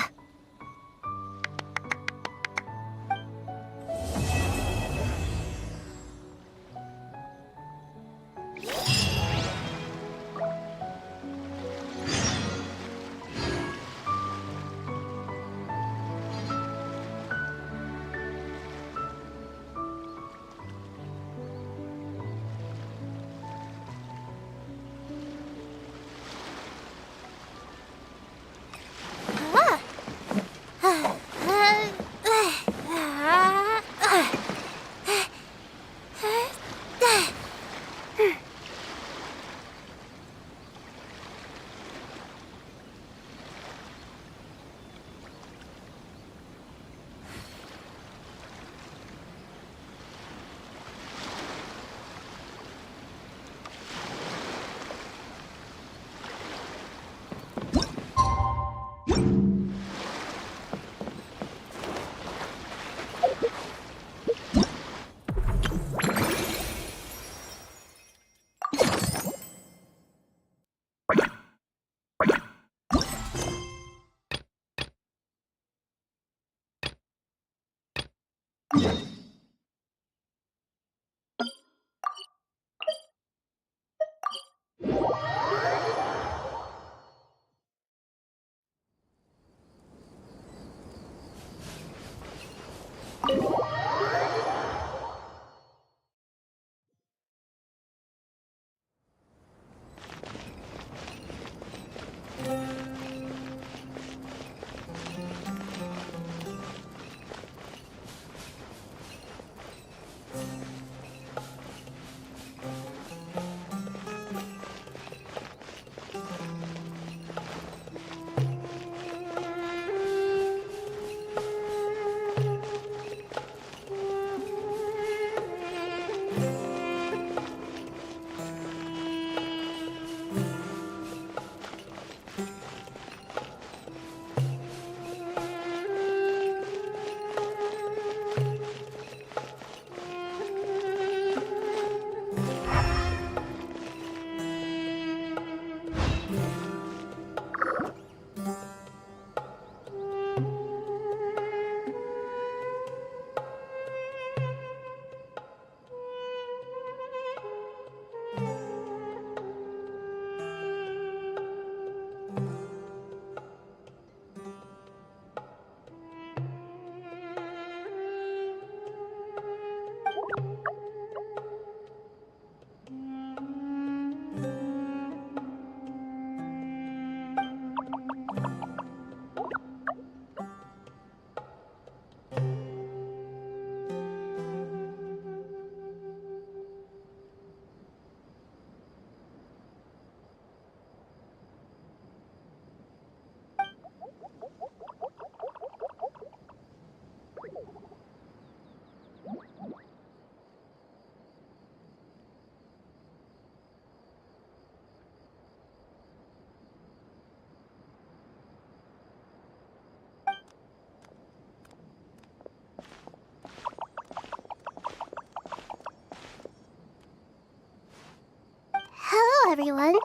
everyone.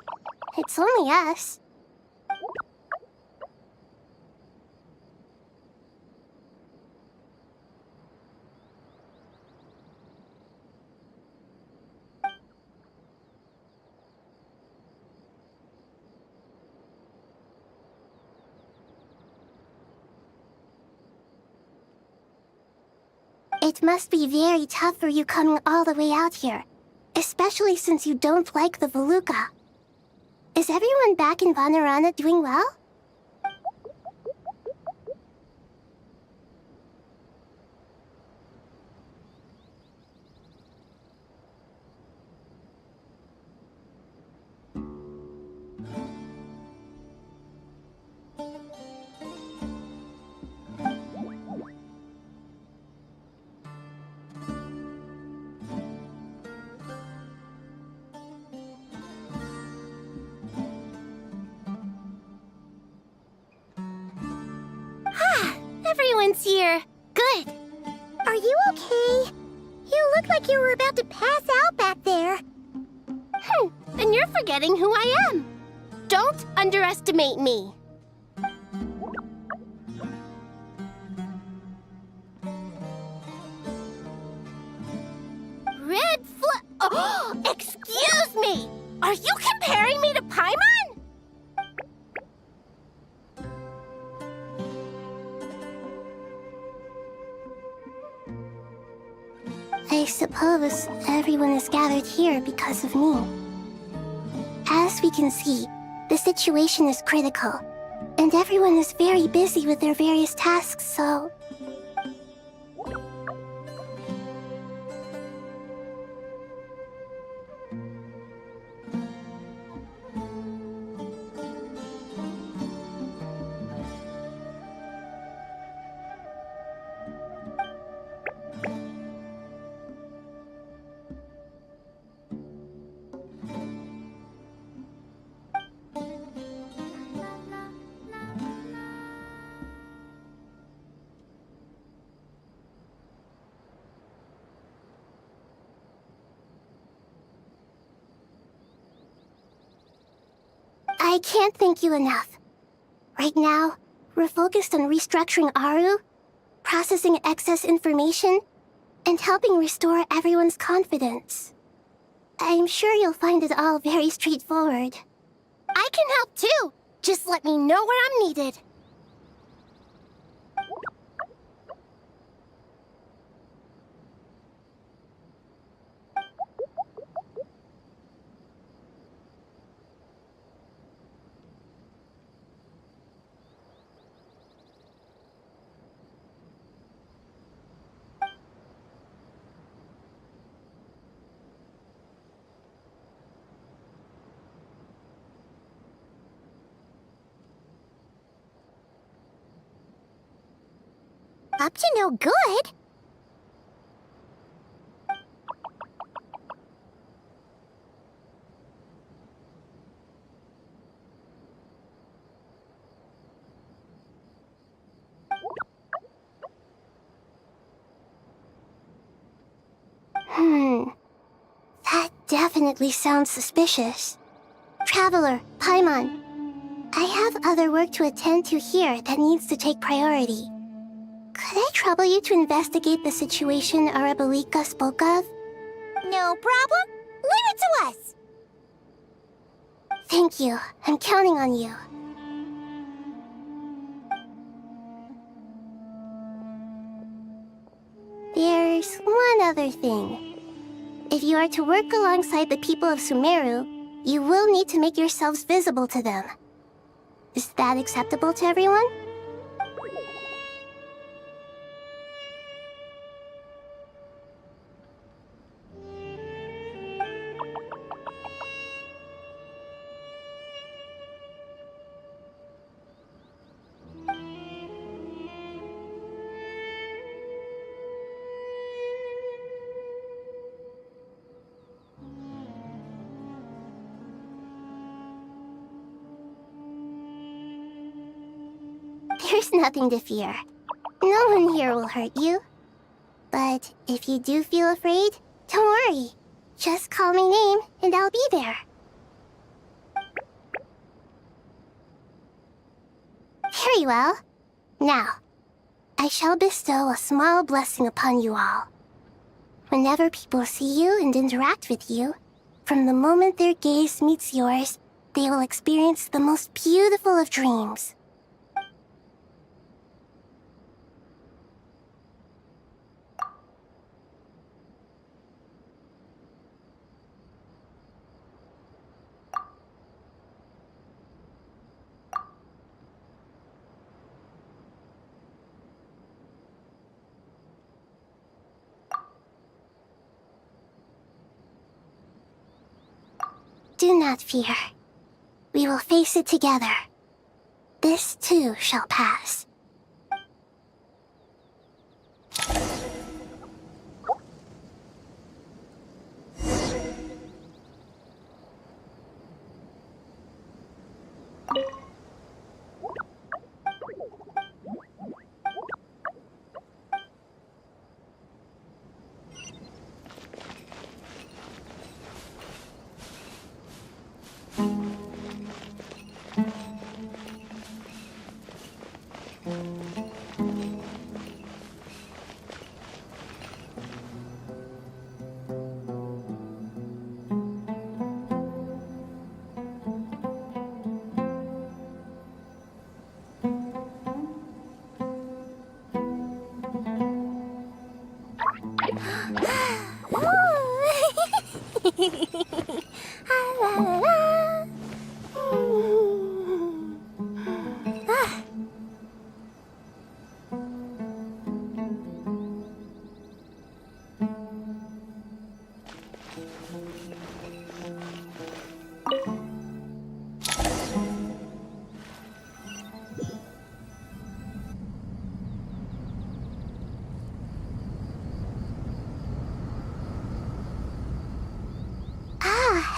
It's only us. It must be very tough for you coming all the way out here, especially since you don't like the Voluka. Is everyone back in Vanarana doing well? Everyone's here. Good. Are you okay? You look like you were about to pass out back there. Then you're forgetting who I am. Don't underestimate me. Red flag. Oh, excuse me. Are you comparing me to Paimon? I suppose everyone is gathered here because of me. As we can see, the situation is critical, and everyone is very busy with their various tasks, so... I can't thank you enough. Right now, we're focused on restructuring Aru, processing excess information, and helping restore everyone's confidence. I'm sure you'll find it all very straightforward. I can help too! Just let me know where I'm needed. Up to no good? That definitely sounds suspicious. Traveler, Paimon, I have other work to attend to here that needs to take priority. Could I trouble you to investigate the situation Arabalika spoke of? No problem. Leave it to us! Thank you. I'm counting on you. There's one other thing. If you are to work alongside the people of Sumeru, you will need to make yourselves visible to them. Is that acceptable to everyone? There's nothing to fear. No one here will hurt you. But if you do feel afraid, don't worry. Just call my name and I'll be there. Very well. Now, I shall bestow a small blessing upon you all. Whenever people see you and interact with you, from the moment their gaze meets yours, they will experience the most beautiful of dreams. Do not fear. We will face it together. This too shall pass.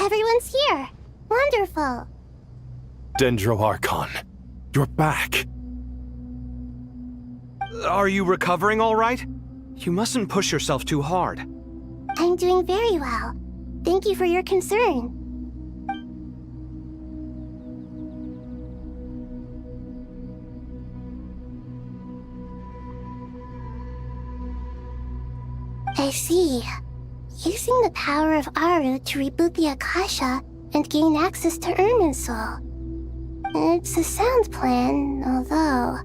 Everyone's here. Wonderful. Dendro-Archon, you're back. Are you recovering all right? You mustn't push yourself too hard. I'm doing very well. Thank you for your concern. I see. Using the power of Aru to reboot the Akasha and gain access to Irminsul. It's a sound plan, although...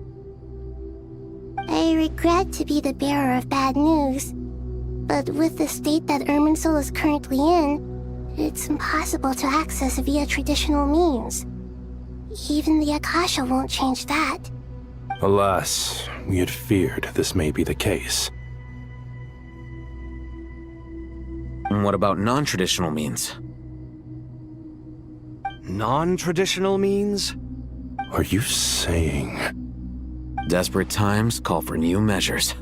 I regret to be the bearer of bad news, but with the state that Irminsul is currently in, it's impossible to access via traditional means. Even the Akasha won't change that. Alas, we had feared this may be the case. And what about non-traditional means? Non-traditional means? Are you saying... Desperate times call for new measures.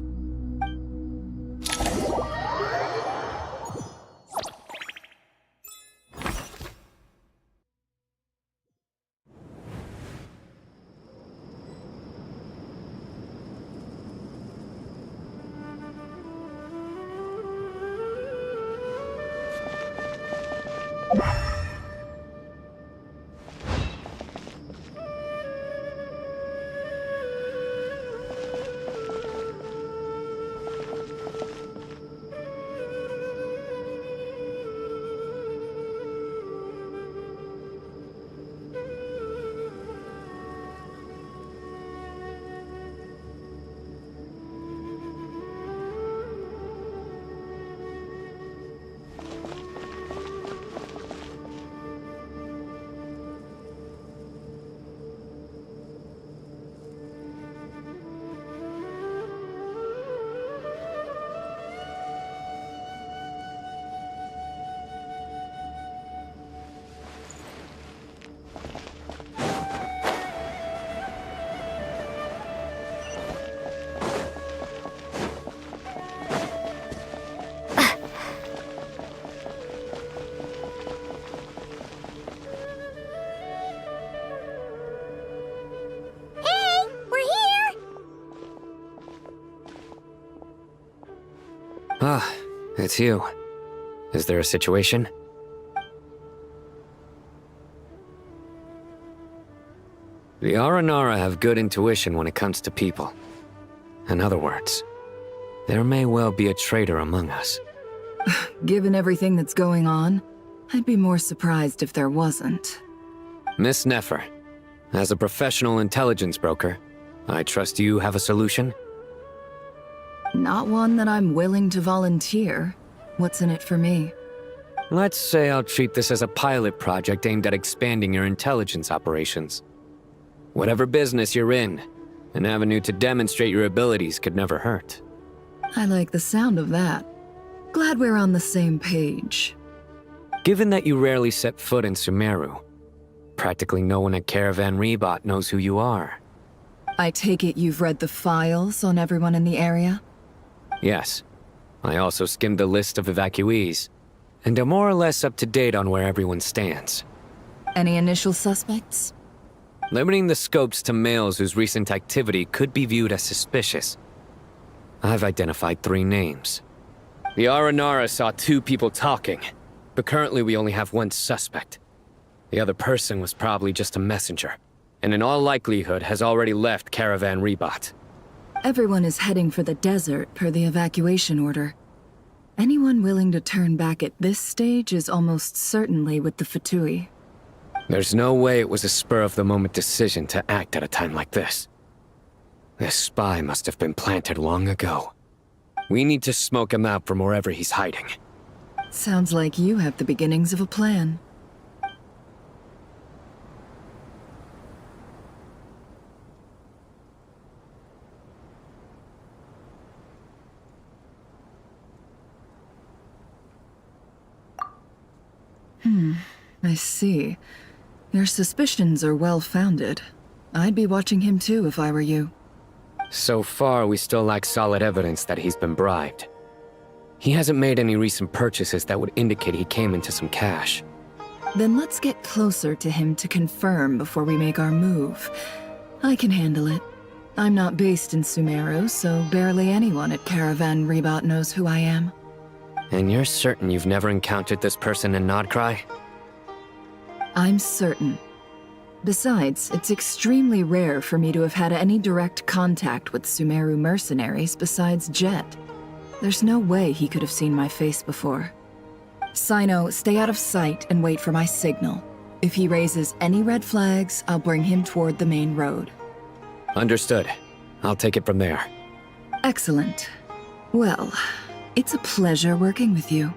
Ah, it's you. Is there a situation? The Aranara have good intuition when it comes to people. In other words, there may well be a traitor among us. Given everything that's going on, I'd be more surprised if there wasn't. Miss Nefer, as a professional intelligence broker, I trust you have a solution? Not one that I'm willing to volunteer. What's in it for me? Let's say I'll treat this as a pilot project aimed at expanding your intelligence operations. Whatever business you're in, an avenue to demonstrate your abilities could never hurt. I like the sound of that. Glad we're on the same page. Given that you rarely set foot in Sumeru, practically no one at Caravan Rebot knows who you are. I take it you've read the files on everyone in the area? Yes. I also skimmed the list of evacuees, and am more or less up to date on where everyone stands. Any initial suspects? Limiting the scopes to males whose recent activity could be viewed as suspicious. I've identified 3 names. The Aranara saw 2 people talking, but currently we only have 1 suspect. The other person was probably just a messenger, and in all likelihood has already left Caravan Rebot. Everyone is heading for the desert per the evacuation order. Anyone willing to turn back at this stage is almost certainly with the Fatui. There's no way it was a spur-of-the-moment decision to act at a time like this. This spy must have been planted long ago. We need to smoke him out from wherever he's hiding. Sounds like you have the beginnings of a plan. I see. Your suspicions are well-founded. I'd be watching him too if I were you. So far, we still lack solid evidence that he's been bribed. He hasn't made any recent purchases that would indicate he came into some cash. Then let's get closer to him to confirm before we make our move. I can handle it. I'm not based in Sumeru, so barely anyone at Caravan Rebot knows who I am. And you're certain you've never encountered this person in Nodcry? I'm certain. Besides, it's extremely rare for me to have had any direct contact with Sumeru mercenaries besides Jet. There's no way he could have seen my face before. Sino, stay out of sight and wait for my signal. If he raises any red flags, I'll bring him toward the main road. Understood. I'll take it from there. Excellent. Well, it's a pleasure working with you.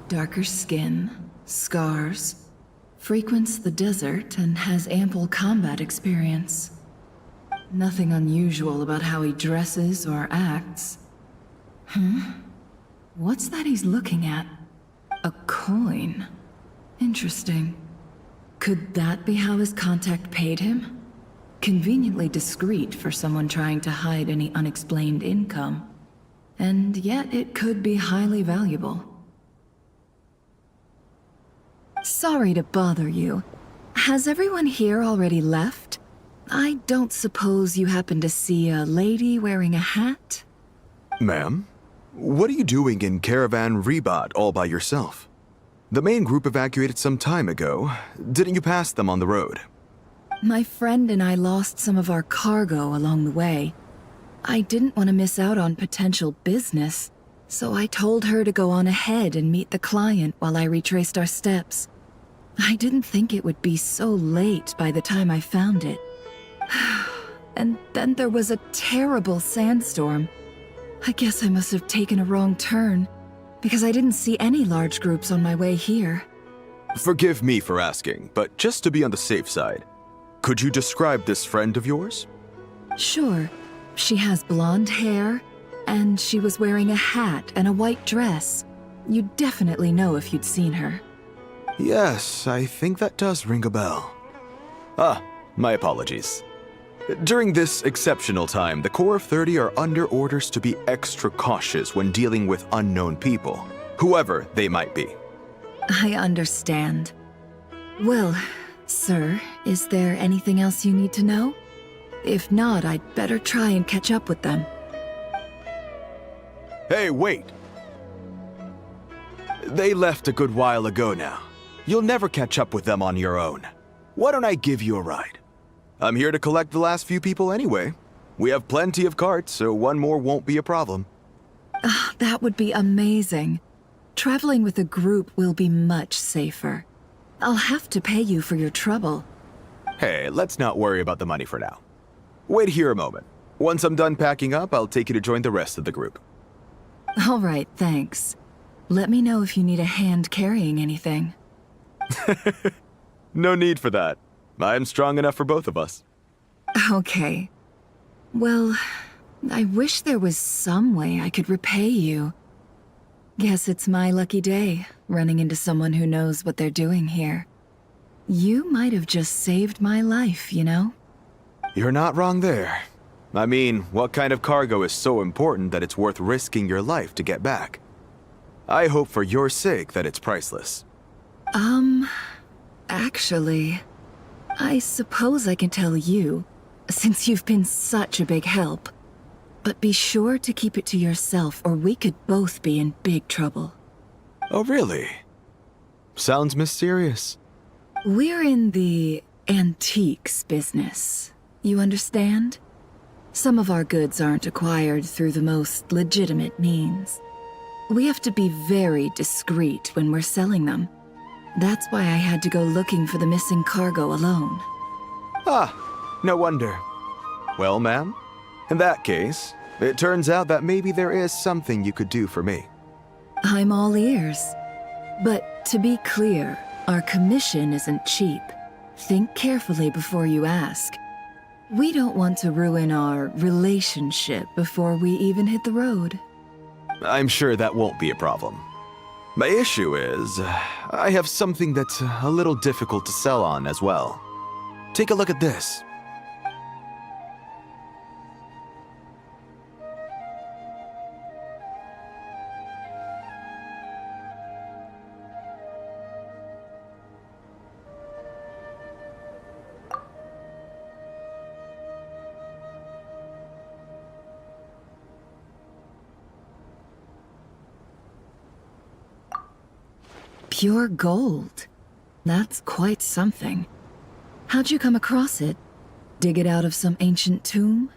Darker skin, scars, frequents the desert and has ample combat experience. Nothing unusual about how he dresses or acts. What's that he's looking at? A coin. Interesting. Could that be how his contact paid him? Conveniently discreet for someone trying to hide any unexplained income. And yet it could be highly valuable. Sorry to bother you. Has everyone here already left? I don't suppose you happen to see a lady wearing a hat? Ma'am? What are you doing in Caravan Rebot all by yourself? The main group evacuated some time ago. Didn't you pass them on the road? My friend and I lost some of our cargo along the way. I didn't want to miss out on potential business, so I told her to go on ahead and meet the client while I retraced our steps. I didn't think it would be so late by the time I found it. And then there was a terrible sandstorm. I guess I must have taken a wrong turn, because I didn't see any large groups on my way here. Forgive me for asking, but just to be on the safe side, could you describe this friend of yours? Sure. She has blonde hair, and she was wearing a hat and a white dress. You'd definitely know if you'd seen her. Yes, I think that does ring a bell. Ah, my apologies. During this exceptional time, the Core of 30 are under orders to be extra cautious when dealing with unknown people, whoever they might be. I understand. Well, sir, is there anything else you need to know? If not, I'd better try and catch up with them. Hey, wait! They left a good while ago now. You'll never catch up with them on your own. Why don't I give you a ride? I'm here to collect the last few people anyway. We have plenty of carts, so one more won't be a problem. That would be amazing. Traveling with a group will be much safer. I'll have to pay you for your trouble. Hey, let's not worry about the money for now. Wait here a moment. Once I'm done packing up, I'll take you to join the rest of the group. All right, thanks. Let me know if you need a hand carrying anything. No need for that. I'm strong enough for both of us. Okay. Well, I wish there was some way I could repay you. Guess it's my lucky day, running into someone who knows what they're doing here. You might have just saved my life, you know? You're not wrong there. I mean, what kind of cargo is so important that it's worth risking your life to get back? I hope for your sake that it's priceless. Actually, I suppose I can tell you, since you've been such a big help. But be sure to keep it to yourself, or we could both be in big trouble. Oh, really? Sounds mysterious. We're in the antiques business. You understand? Some of our goods aren't acquired through the most legitimate means. We have to be very discreet when we're selling them. That's why I had to go looking for the missing cargo alone. Ah, no wonder. Well, ma'am, in that case, it turns out that maybe there is something you could do for me. I'm all ears. But to be clear, our commission isn't cheap. Think carefully before you ask. We don't want to ruin our relationship before we even hit the road. I'm sure that won't be a problem. My issue is, I have something that's a little difficult to sell on as well. Take a look at this. Pure gold. That's quite something. How'd you come across it? Dig it out of some ancient tomb?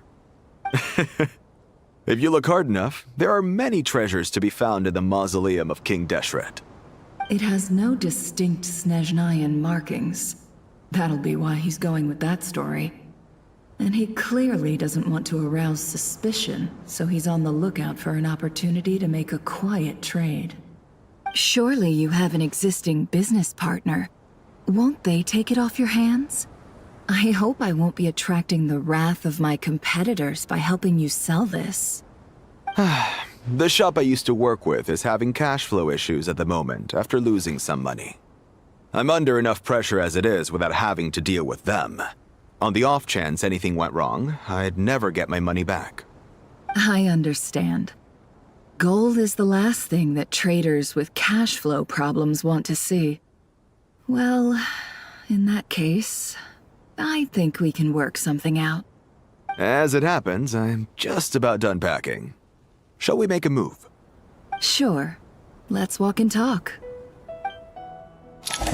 If you look hard enough, there are many treasures to be found in the mausoleum of King Deshret. It has no distinct Snezhnayan markings. That'll be why he's going with that story. And he clearly doesn't want to arouse suspicion, so he's on the lookout for an opportunity to make a quiet trade. Surely you have an existing business partner. Won't they take it off your hands? I hope I won't be attracting the wrath of my competitors by helping you sell this. The shop I used to work with is having cash flow issues at the moment after losing some money. I'm under enough pressure as it is without having to deal with them. On the off chance anything went wrong, I'd never get my money back. I understand. Gold is the last thing that traders with cash flow problems want to see. Well, in that case, I think we can work something out. As it happens, I'm just about done packing. Shall we make a move? Sure. Let's walk and talk.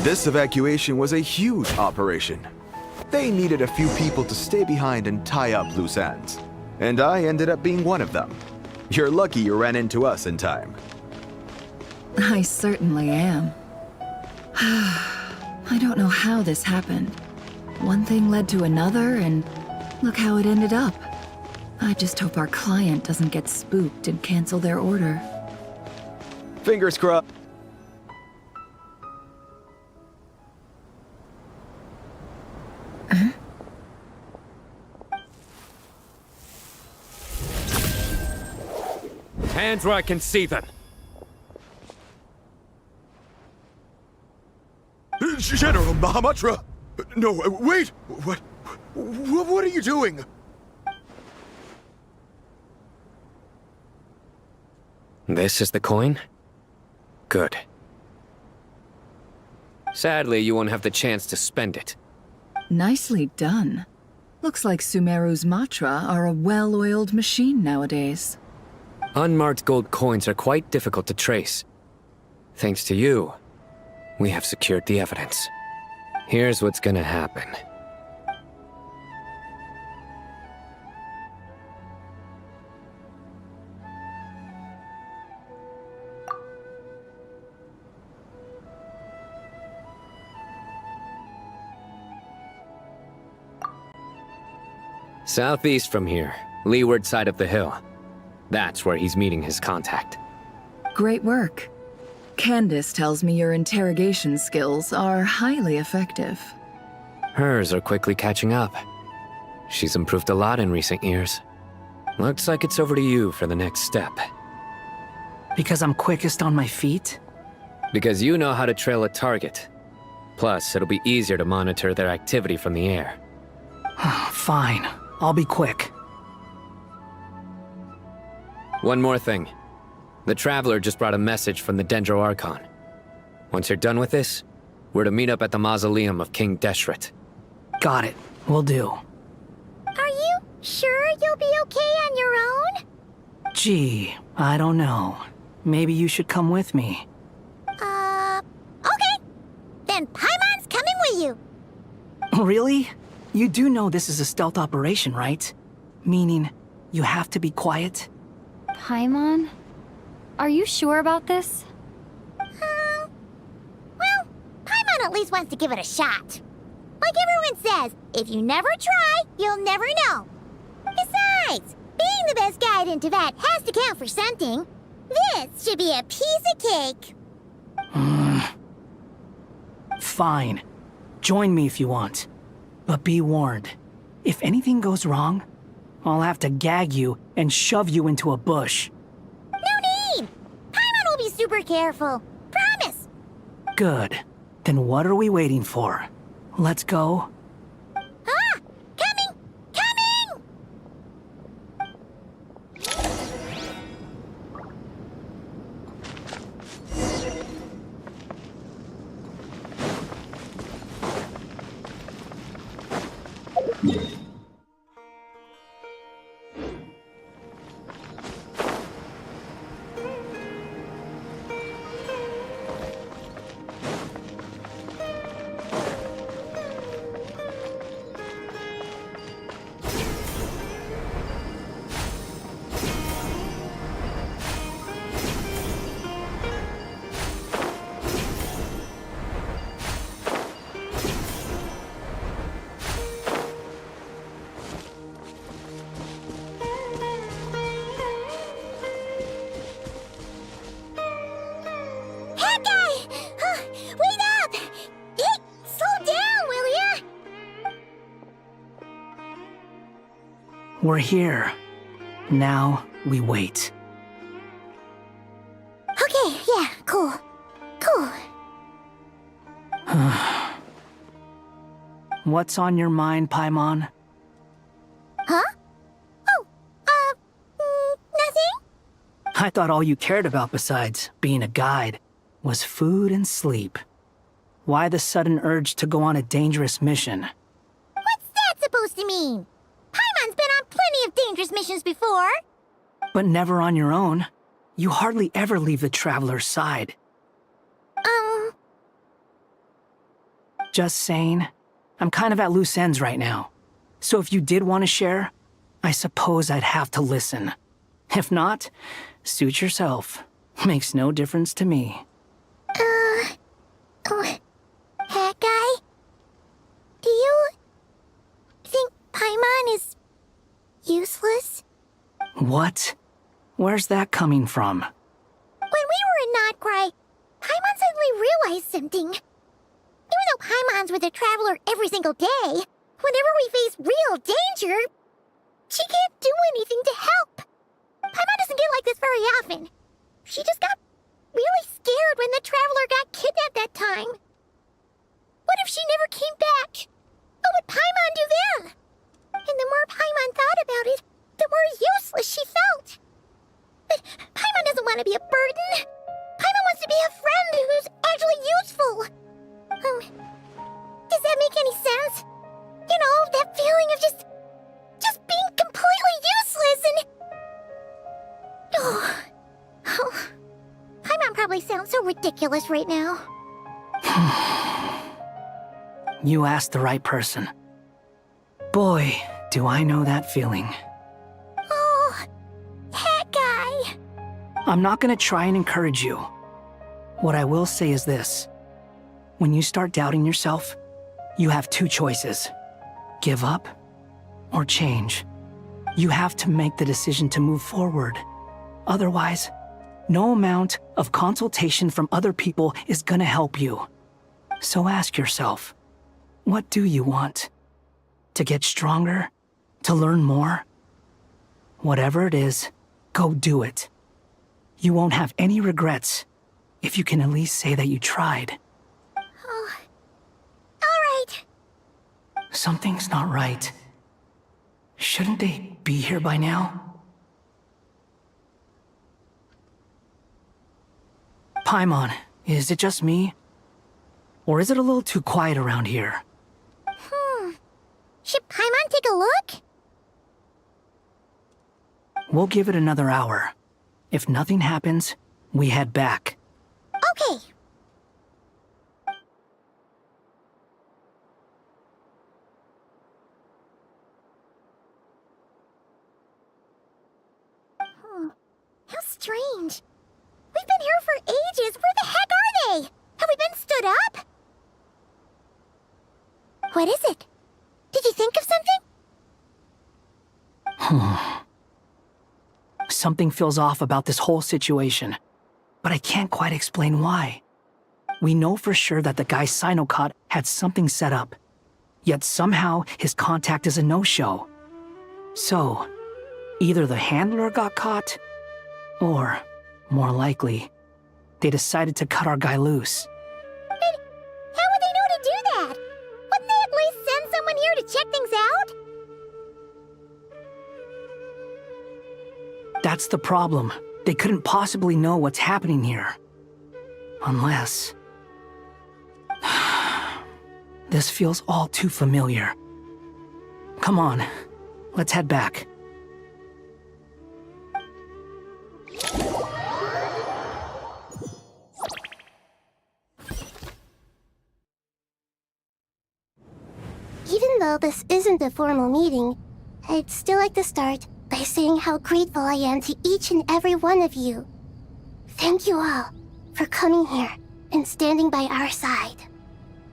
This evacuation was a huge operation. They needed a few people to stay behind and tie up loose ends. And I ended up being one of them. You're lucky you ran into us in time. I certainly am. I don't know how this happened. One thing led to another, and look how it ended up. I just hope our client doesn't get spooked and cancel their order. Fingers crossed. Hands where I can see them. General Mahamatra! No, wait! What What are you doing? This is the coin? Good. Sadly, you won't have the chance to spend it. Nicely done. Looks like Sumeru's Matra are a well-oiled machine nowadays. Unmarked gold coins are quite difficult to trace. Thanks to you, we have secured the evidence. Here's what's gonna happen. Southeast from here, leeward side of the hill. That's where he's meeting his contact. Great work. Candace tells me your interrogation skills are highly effective. Hers are quickly catching up. She's improved a lot in recent years. Looks like it's over to you for the next step. Because I'm quickest on my feet? Because you know how to trail a target. Plus, it'll be easier to monitor their activity from the air. Fine. I'll be quick. One more thing. The Traveler just brought a message from the Dendro Archon. Once you're done with this, we're to meet up at the mausoleum of King Deshret. Got it. Will do. Are you sure you'll be okay on your own? Gee, I don't know. Maybe you should come with me. Okay. Then Paimon's coming with you. Really? You do know this is a stealth operation, right? Meaning, you have to be quiet? Paimon? Are you sure about this? Well, Paimon at least wants to give it a shot. Like everyone says, if you never try, you'll never know. Besides, being the best guide in Tibet has to count for something. This should be a piece of cake. Fine. Join me if you want. But be warned. If anything goes wrong, I'll have to gag you and shove you into a bush. No need! Paimon will be super careful. Promise! Good. Then what are we waiting for? Let's go. Ah! Coming! Coming! We're here. Now, we wait. Okay, yeah, cool. Cool. What's on your mind, Paimon? Huh? Oh, nothing? I thought all you cared about besides being a guide was food and sleep. Why the sudden urge to go on a dangerous mission? What's that supposed to mean? Paimon's been on plenty of dangerous missions before. But never on your own. You hardly ever leave the Traveler's side. Just saying. I'm kind of at loose ends right now. So if you did want to share, I suppose I'd have to listen. If not, suit yourself. Makes no difference to me. Hat guy? Do you think Paimon is useless? What? Where's that coming from? When we were in Notcry, Paimon suddenly realized something. Even though Paimon's with the Traveler every single day, whenever we face real danger, she can't do anything to help. Paimon doesn't get like this very often. She just got really scared when the Traveler got kidnapped that time. What if she never came back? What would Paimon do then? And the more Paimon thought about it, the more useless she felt. But Paimon doesn't want to be a burden. Paimon wants to be a friend who's actually useful. Does that make any sense? You know, that feeling of just being completely useless and... Oh. Paimon probably sounds so ridiculous right now. You asked the right person. Boy, do I know that feeling. Oh, that guy. I'm not gonna try and encourage you. What I will say is this. When you start doubting yourself, you have two choices. Give up or change. You have to make the decision to move forward. Otherwise, no amount of consultation from other people is gonna help you. So ask yourself, what do you want? To get stronger? To learn more? Whatever it is, go do it. You won't have any regrets if you can at least say that you tried. Oh, all right. Something's not right. Shouldn't they be here by now? Paimon, is it just me? Or is it a little too quiet around here? Should Paimon take a look? We'll give it another hour. If nothing happens, we head back. Okay. How strange. We've been here for ages. Where the heck are they? Have we been stood up? What is it? Did you think of something? Something feels off about this whole situation, but I can't quite explain why. We know for sure that the guy Sino caught had something set up, yet somehow his contact is a no-show. So, either the handler got caught, or, more likely, they decided to cut our guy loose. But how would they know to do that? Wouldn't they at least send someone here to check things out? That's the problem. They couldn't possibly know what's happening here. Unless... This feels all too familiar. Come on, let's head back. Even though this isn't a formal meeting, I'd still like to start by saying how grateful I am to each and every one of you. Thank you all for coming here and standing by our side.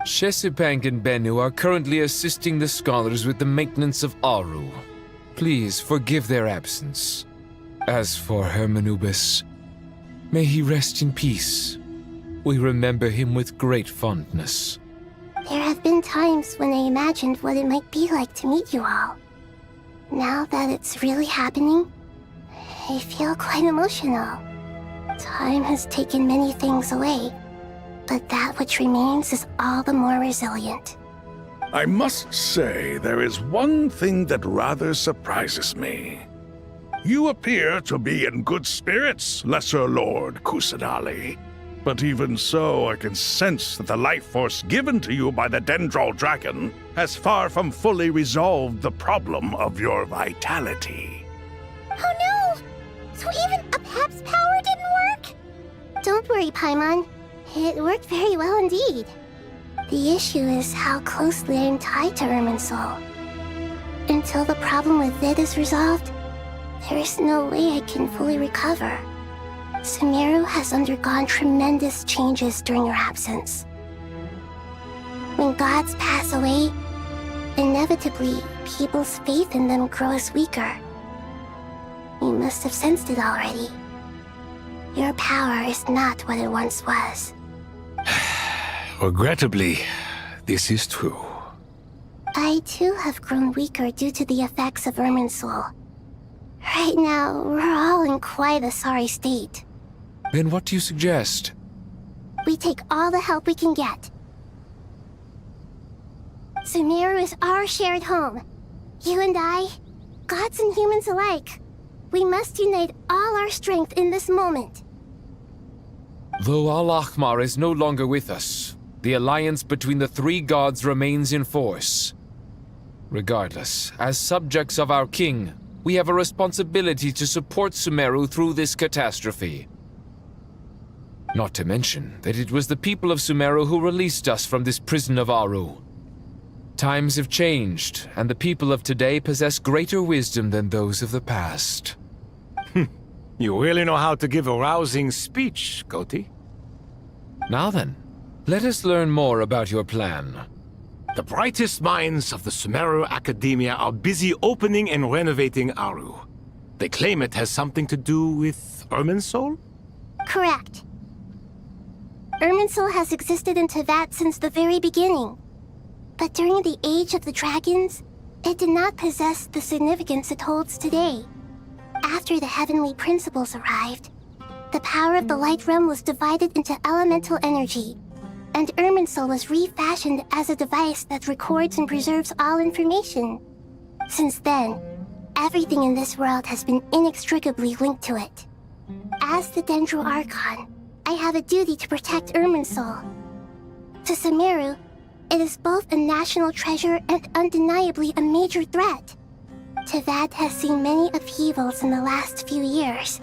Shesipank and Bennu are currently assisting the scholars with the maintenance of Aru. Please forgive their absence. As for Hermanubis, may he rest in peace. We remember him with great fondness. There have been times when I imagined what it might be like to meet you all. Now that it's really happening, I feel quite emotional. Time has taken many things away, but that which remains is all the more resilient. I must say, there is one thing that rather surprises me. You appear to be in good spirits, Lesser Lord Kusanali. But even so, I can sense that the life force given to you by the Dendral Dragon has far from fully resolved the problem of your vitality. Oh no! So even a Pep's power didn't work? Don't worry, Paimon. It worked very well indeed. The issue is how closely I'm tied to Irminsul. Until the problem with it is resolved, there is no way I can fully recover. Sumeru has undergone tremendous changes during your absence. When gods pass away, inevitably, people's faith in them grows weaker. You must have sensed it already. Your power is not what it once was. Regrettably, this is true. I too have grown weaker due to the effects of Irminsul. Right now, we're all in quite a sorry state. Then what do you suggest? We take all the help we can get. Sumeru is our shared home. You and I, gods and humans alike, we must unite all our strength in this moment. Though Al-Ahmar is no longer with us, the alliance between the three gods remains in force. Regardless, as subjects of our king, we have a responsibility to support Sumeru through this catastrophe. Not to mention that it was the people of Sumeru who released us from this prison of Aru. Times have changed, and the people of today possess greater wisdom than those of the past. You really know how to give a rousing speech, Koti. Now then, let us learn more about your plan. The brightest minds of the Sumeru Academia are busy opening and renovating Aru. They claim it has something to do with Irminsul? Correct. Irminsul has existed in Teyvat since the very beginning. But during the Age of the Dragons, it did not possess the significance it holds today. After the heavenly principles arrived, the power of the Light Realm was divided into elemental energy, and Irminsul was refashioned as a device that records and preserves all information. Since then, everything in this world has been inextricably linked to it. As the Dendro Archon, I have a duty to protect Irminsul. To Sumeru, it is both a national treasure and undeniably a major threat. Teyvat has seen many upheavals in the last few years.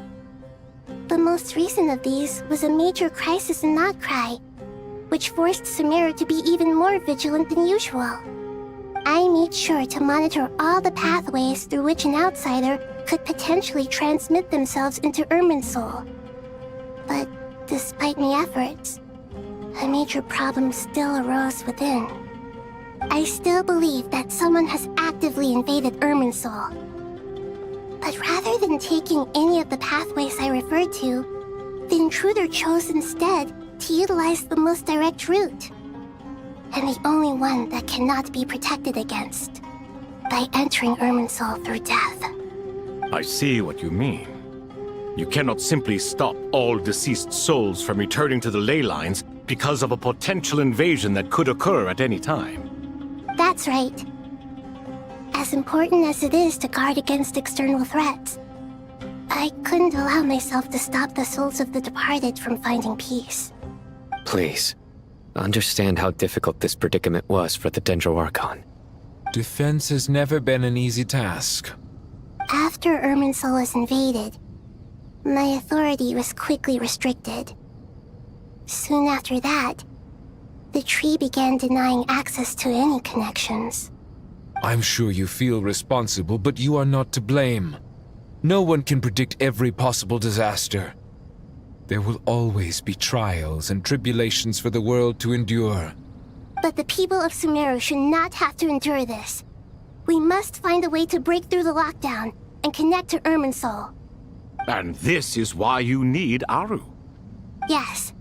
The most recent of these was a major crisis in Notcry, which forced Sumeru to be even more vigilant than usual. I made sure to monitor all the pathways through which an outsider could potentially transmit themselves into Irminsul. But despite my efforts, a major problem still arose within. I still believe that someone has actively invaded Irminsul. But rather than taking any of the pathways I referred to, the intruder chose instead to utilize the most direct route. And the only one that cannot be protected against. By entering Irminsul through death. I see what you mean. You cannot simply stop all deceased souls from returning to the ley lines because of a potential invasion that could occur at any time. That's right. As important as it is to guard against external threats, I couldn't allow myself to stop the souls of the departed from finding peace. Please, understand how difficult this predicament was for the Dendro Archon. Defense has never been an easy task. After Irminsul was invaded, my authority was quickly restricted. Soon after that, the tree began denying access to any connections. I'm sure you feel responsible, but you are not to blame. No one can predict every possible disaster. There will always be trials and tribulations for the world to endure. But the people of Sumeru should not have to endure this. We must find a way to break through the lockdown and connect to Irminsul. And this is why you need Aru. Yes.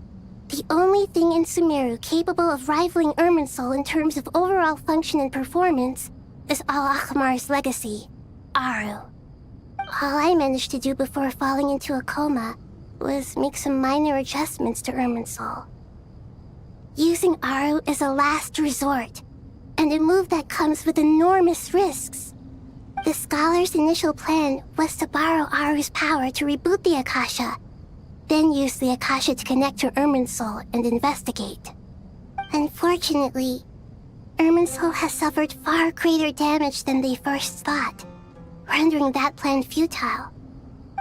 The only thing in Sumeru capable of rivaling Irminsul in terms of overall function and performance is Al-Ahmar's legacy, Aru. All I managed to do before falling into a coma was make some minor adjustments to Irminsul. Using Aru is a last resort, and a move that comes with enormous risks. The scholar's initial plan was to borrow Aru's power to reboot the Akasha, then use the Akasha to connect to Irminsul and investigate. Unfortunately, Irminsul has suffered far greater damage than they first thought, rendering that plan futile.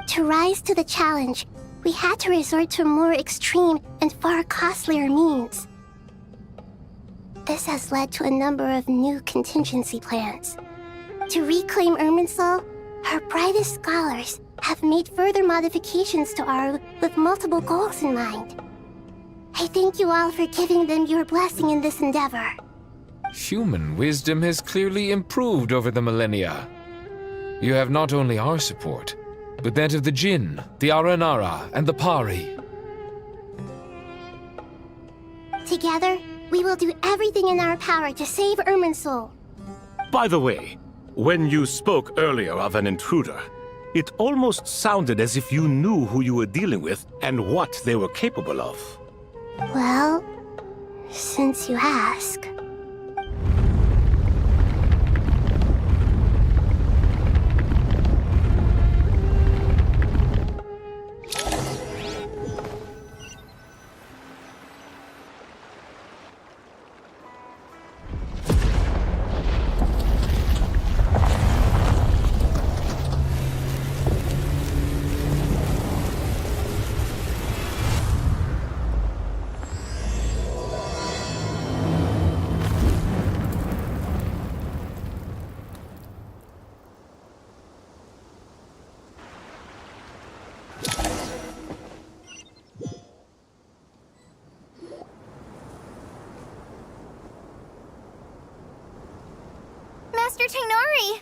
To rise to the challenge, we had to resort to a more extreme and far costlier means. This has led to a number of new contingency plans. To reclaim Irminsul, our brightest scholars have made further modifications to Aru with multiple goals in mind. I thank you all for giving them your blessing in this endeavor. Human wisdom has clearly improved over the millennia. You have not only our support, but that of the Jinn, the Aranara, and the Pari. Together, we will do everything in our power to save Irminsul. By the way, when you spoke earlier of an intruder, it almost sounded as if you knew who you were dealing with and what they were capable of. Well, since you ask. Master Tainari!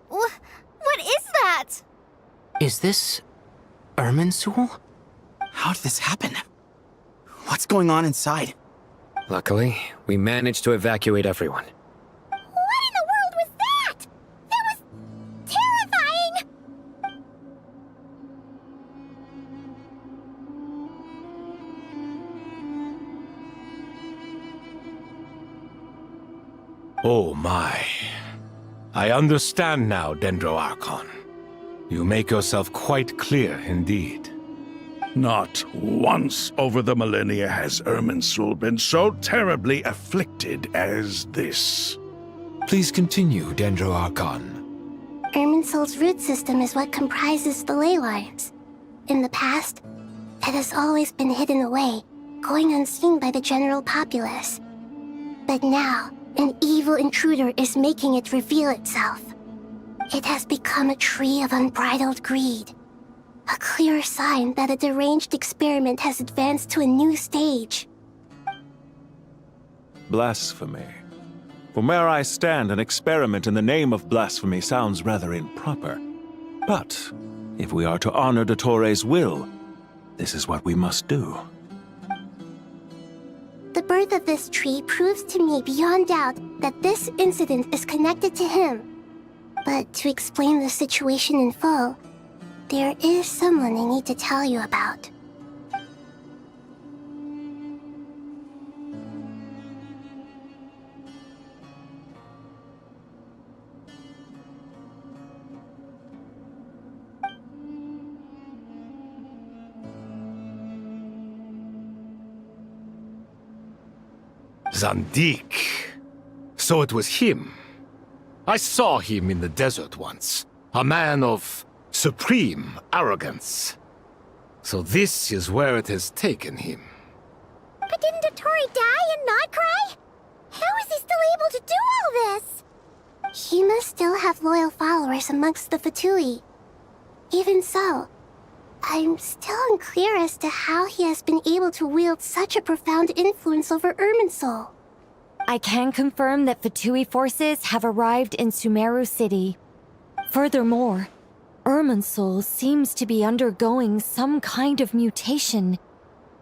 What is that? Is this Irminsul? How did this happen? What's going on inside? Luckily, we managed to evacuate everyone. What in the world was that? That was terrifying! Oh my. I understand now, Dendro Archon. You make yourself quite clear indeed. Not once over the millennia has Irminsul been so terribly afflicted as this. Please continue, Dendro Archon. Irminsul's root system is what comprises the ley lines. In the past, it has always been hidden away, going unseen by the general populace. But now, an evil intruder is making it reveal itself. It has become a tree of unbridled greed. A clear sign that a deranged experiment has advanced to a new stage. Blasphemy. From where I stand, an experiment in the name of blasphemy sounds rather improper. But if we are to honor Dottores' will, this is what we must do. The birth of this tree proves to me beyond doubt that this incident is connected to him. But to explain the situation in full, there is someone I need to tell you about. Zandik. So it was him. I saw him in the desert once. A man of supreme arrogance. So this is where it has taken him. But didn't Dottore die and not cry? How is he still able to do all this? He must still have loyal followers amongst the Fatui. Even so, I'm still unclear as to how he has been able to wield such a profound influence over Irminsul. I can confirm that Fatui forces have arrived in Sumeru City. Furthermore, Irminsul seems to be undergoing some kind of mutation.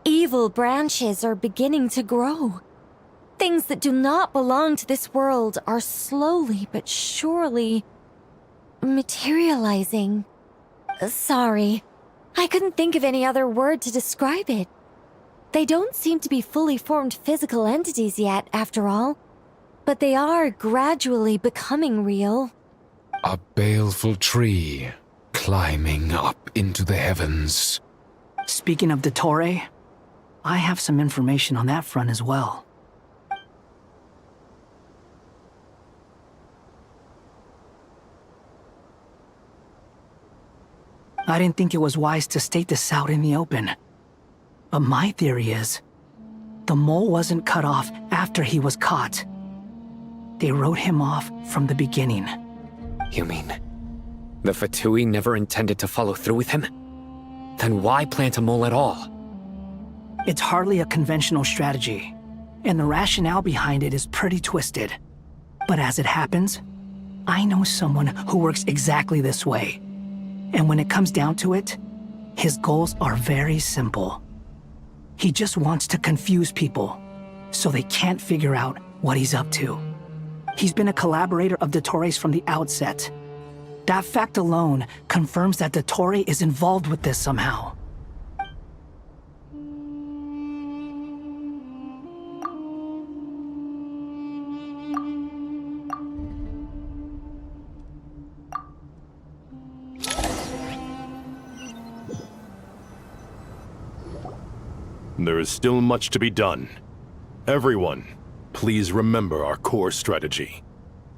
Evil branches are beginning to grow. Things that do not belong to this world are slowly but surely materializing. Sorry, I couldn't think of any other word to describe it. They don't seem to be fully formed physical entities yet, after all, but they are gradually becoming real. A baleful tree climbing up into the heavens. Speaking of Dottore, I have some information on that front as well. I didn't think it was wise to state this out in the open. But my theory is, the mole wasn't cut off after he was caught. They wrote him off from the beginning. You mean, the Fatui never intended to follow through with him? Then why plant a mole at all? It's hardly a conventional strategy, and the rationale behind it is pretty twisted. But as it happens, I know someone who works exactly this way. And when it comes down to it, his goals are very simple. He just wants to confuse people, so they can't figure out what he's up to. He's been a collaborator of Dottore's from the outset. That fact alone confirms that Dottore is involved with this somehow. There is still much to be done. Everyone, please remember our core strategy.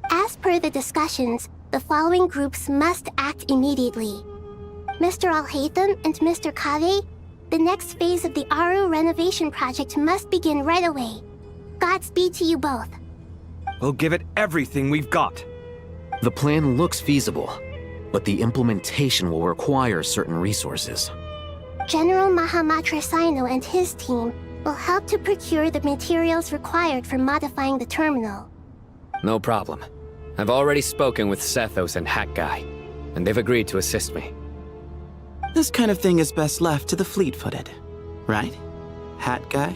As per the discussions, the following groups must act immediately. Mr. Al-Haytham and Mr. Kave, the next phase of the Aru renovation project must begin right away. Godspeed to you both. We'll give it everything we've got. The plan looks feasible, but the implementation will require certain resources. General Mahamatra Sino and his team will help to procure the materials required for modifying the terminal. No problem. I've already spoken with Sethos and Hat Guy, and they've agreed to assist me. This kind of thing is best left to the fleet-footed, right? Hat Guy?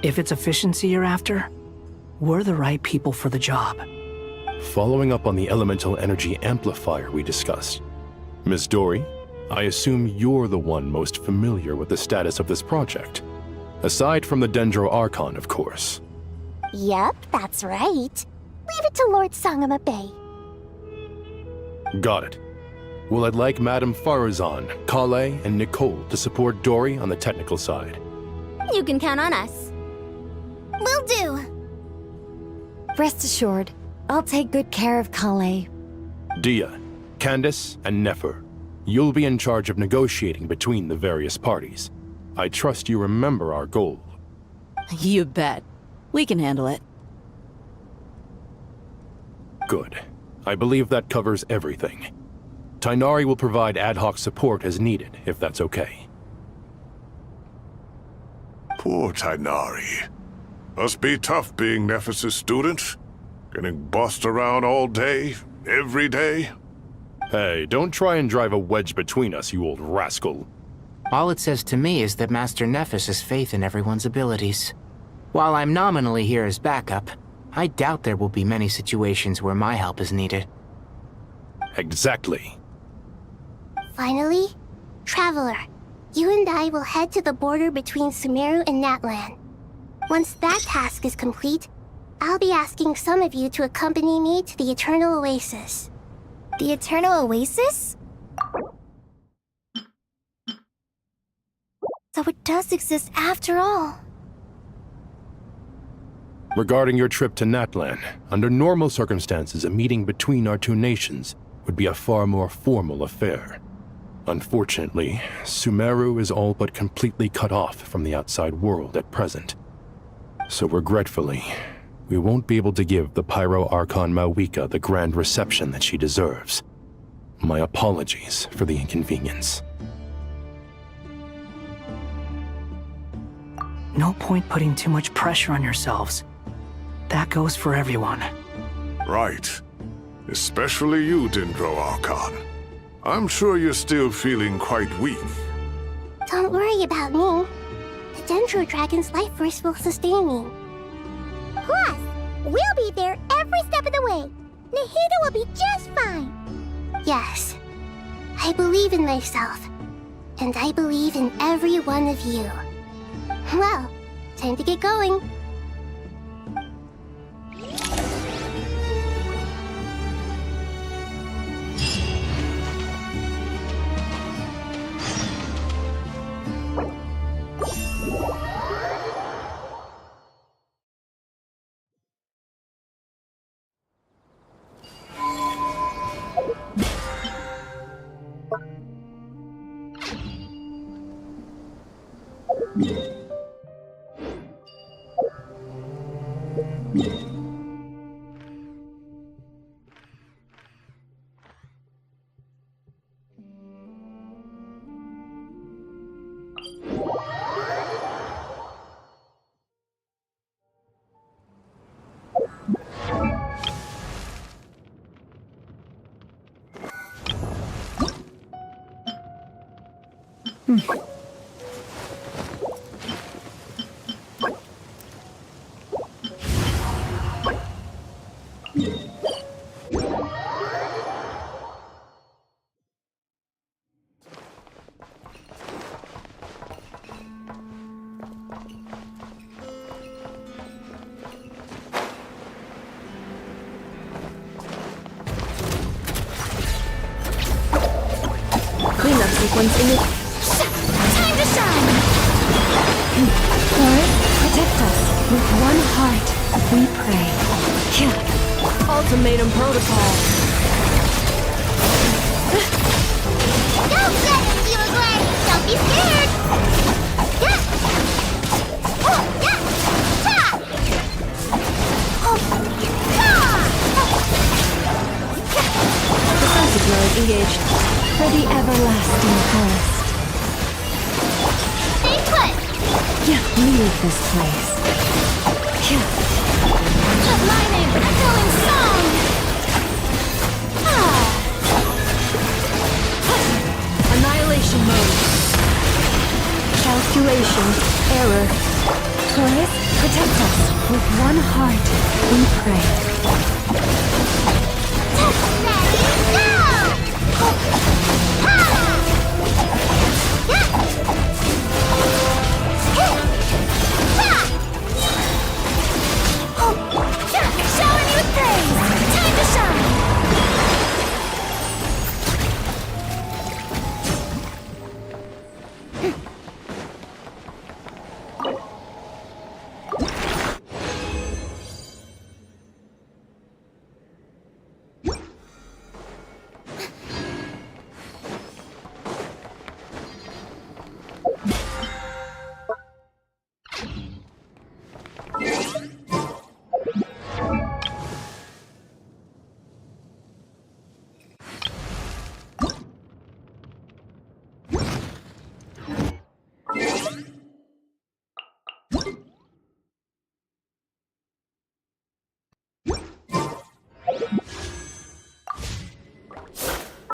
If it's efficiency you're after, we're the right people for the job. Following up on the elemental energy amplifier we discussed, Miss Dory, I assume you're the one most familiar with the status of this project. Aside from the Dendro Archon, of course. Yep, that's right. Leave it to Lord Sangama Bay. Got it. Well, I'd like Madame Farazan, Kale, and Nicole to support Dory on the technical side. You can count on us. Will do. Rest assured, I'll take good care of Kale. Dia, Candace, and Nefer, you'll be in charge of negotiating between the various parties. I trust you remember our goal. You bet. We can handle it. Good. I believe that covers everything. Tainari will provide ad hoc support as needed, if that's okay. Poor Tainari. Must be tough being Nephis' student. Getting bossed around all day, every day. Hey, don't try and drive a wedge between us, you old rascal. All it says to me is that Master Nephis has faith in everyone's abilities. While I'm nominally here as backup, I doubt there will be many situations where my help is needed. Exactly. Finally, Traveler, you and I will head to the border between Sumeru and Natlan. Once that task is complete, I'll be asking some of you to accompany me to the Eternal Oasis. The Eternal Oasis? So it does exist after all. Regarding your trip to Natlan, under normal circumstances, a meeting between our two nations would be a far more formal affair. Unfortunately, Sumeru is all but completely cut off from the outside world at present. So regretfully, we won't be able to give the Pyro Archon Mawika the grand reception that she deserves. My apologies for the inconvenience. No point putting too much pressure on yourselves. That goes for everyone. Right. Especially you, Dendro Archon. I'm sure you're still feeling quite weak. Don't worry about me. The Dendro Dragon's life force will sustain me. Plus, we'll be there every step of the way. Nahida will be just fine. Yes, I believe in myself. And I believe in every one of you. Well, time to get going. Cleanup sequence in it. Time to shine! Lord, protect us. With one heart, we pray. Kill. Ultimatum protocol. Don't let him steal a glide! Don't be scared! Yeah! Oh, yeah! Ta! Oh, Defensive mode engaged. For the everlasting forest. Stay put! Leave this place. Just lightning, echoing song! Calculation mode. Calculation error. Taurus, protect us. With one heart, we pray. Ready, go! Ha!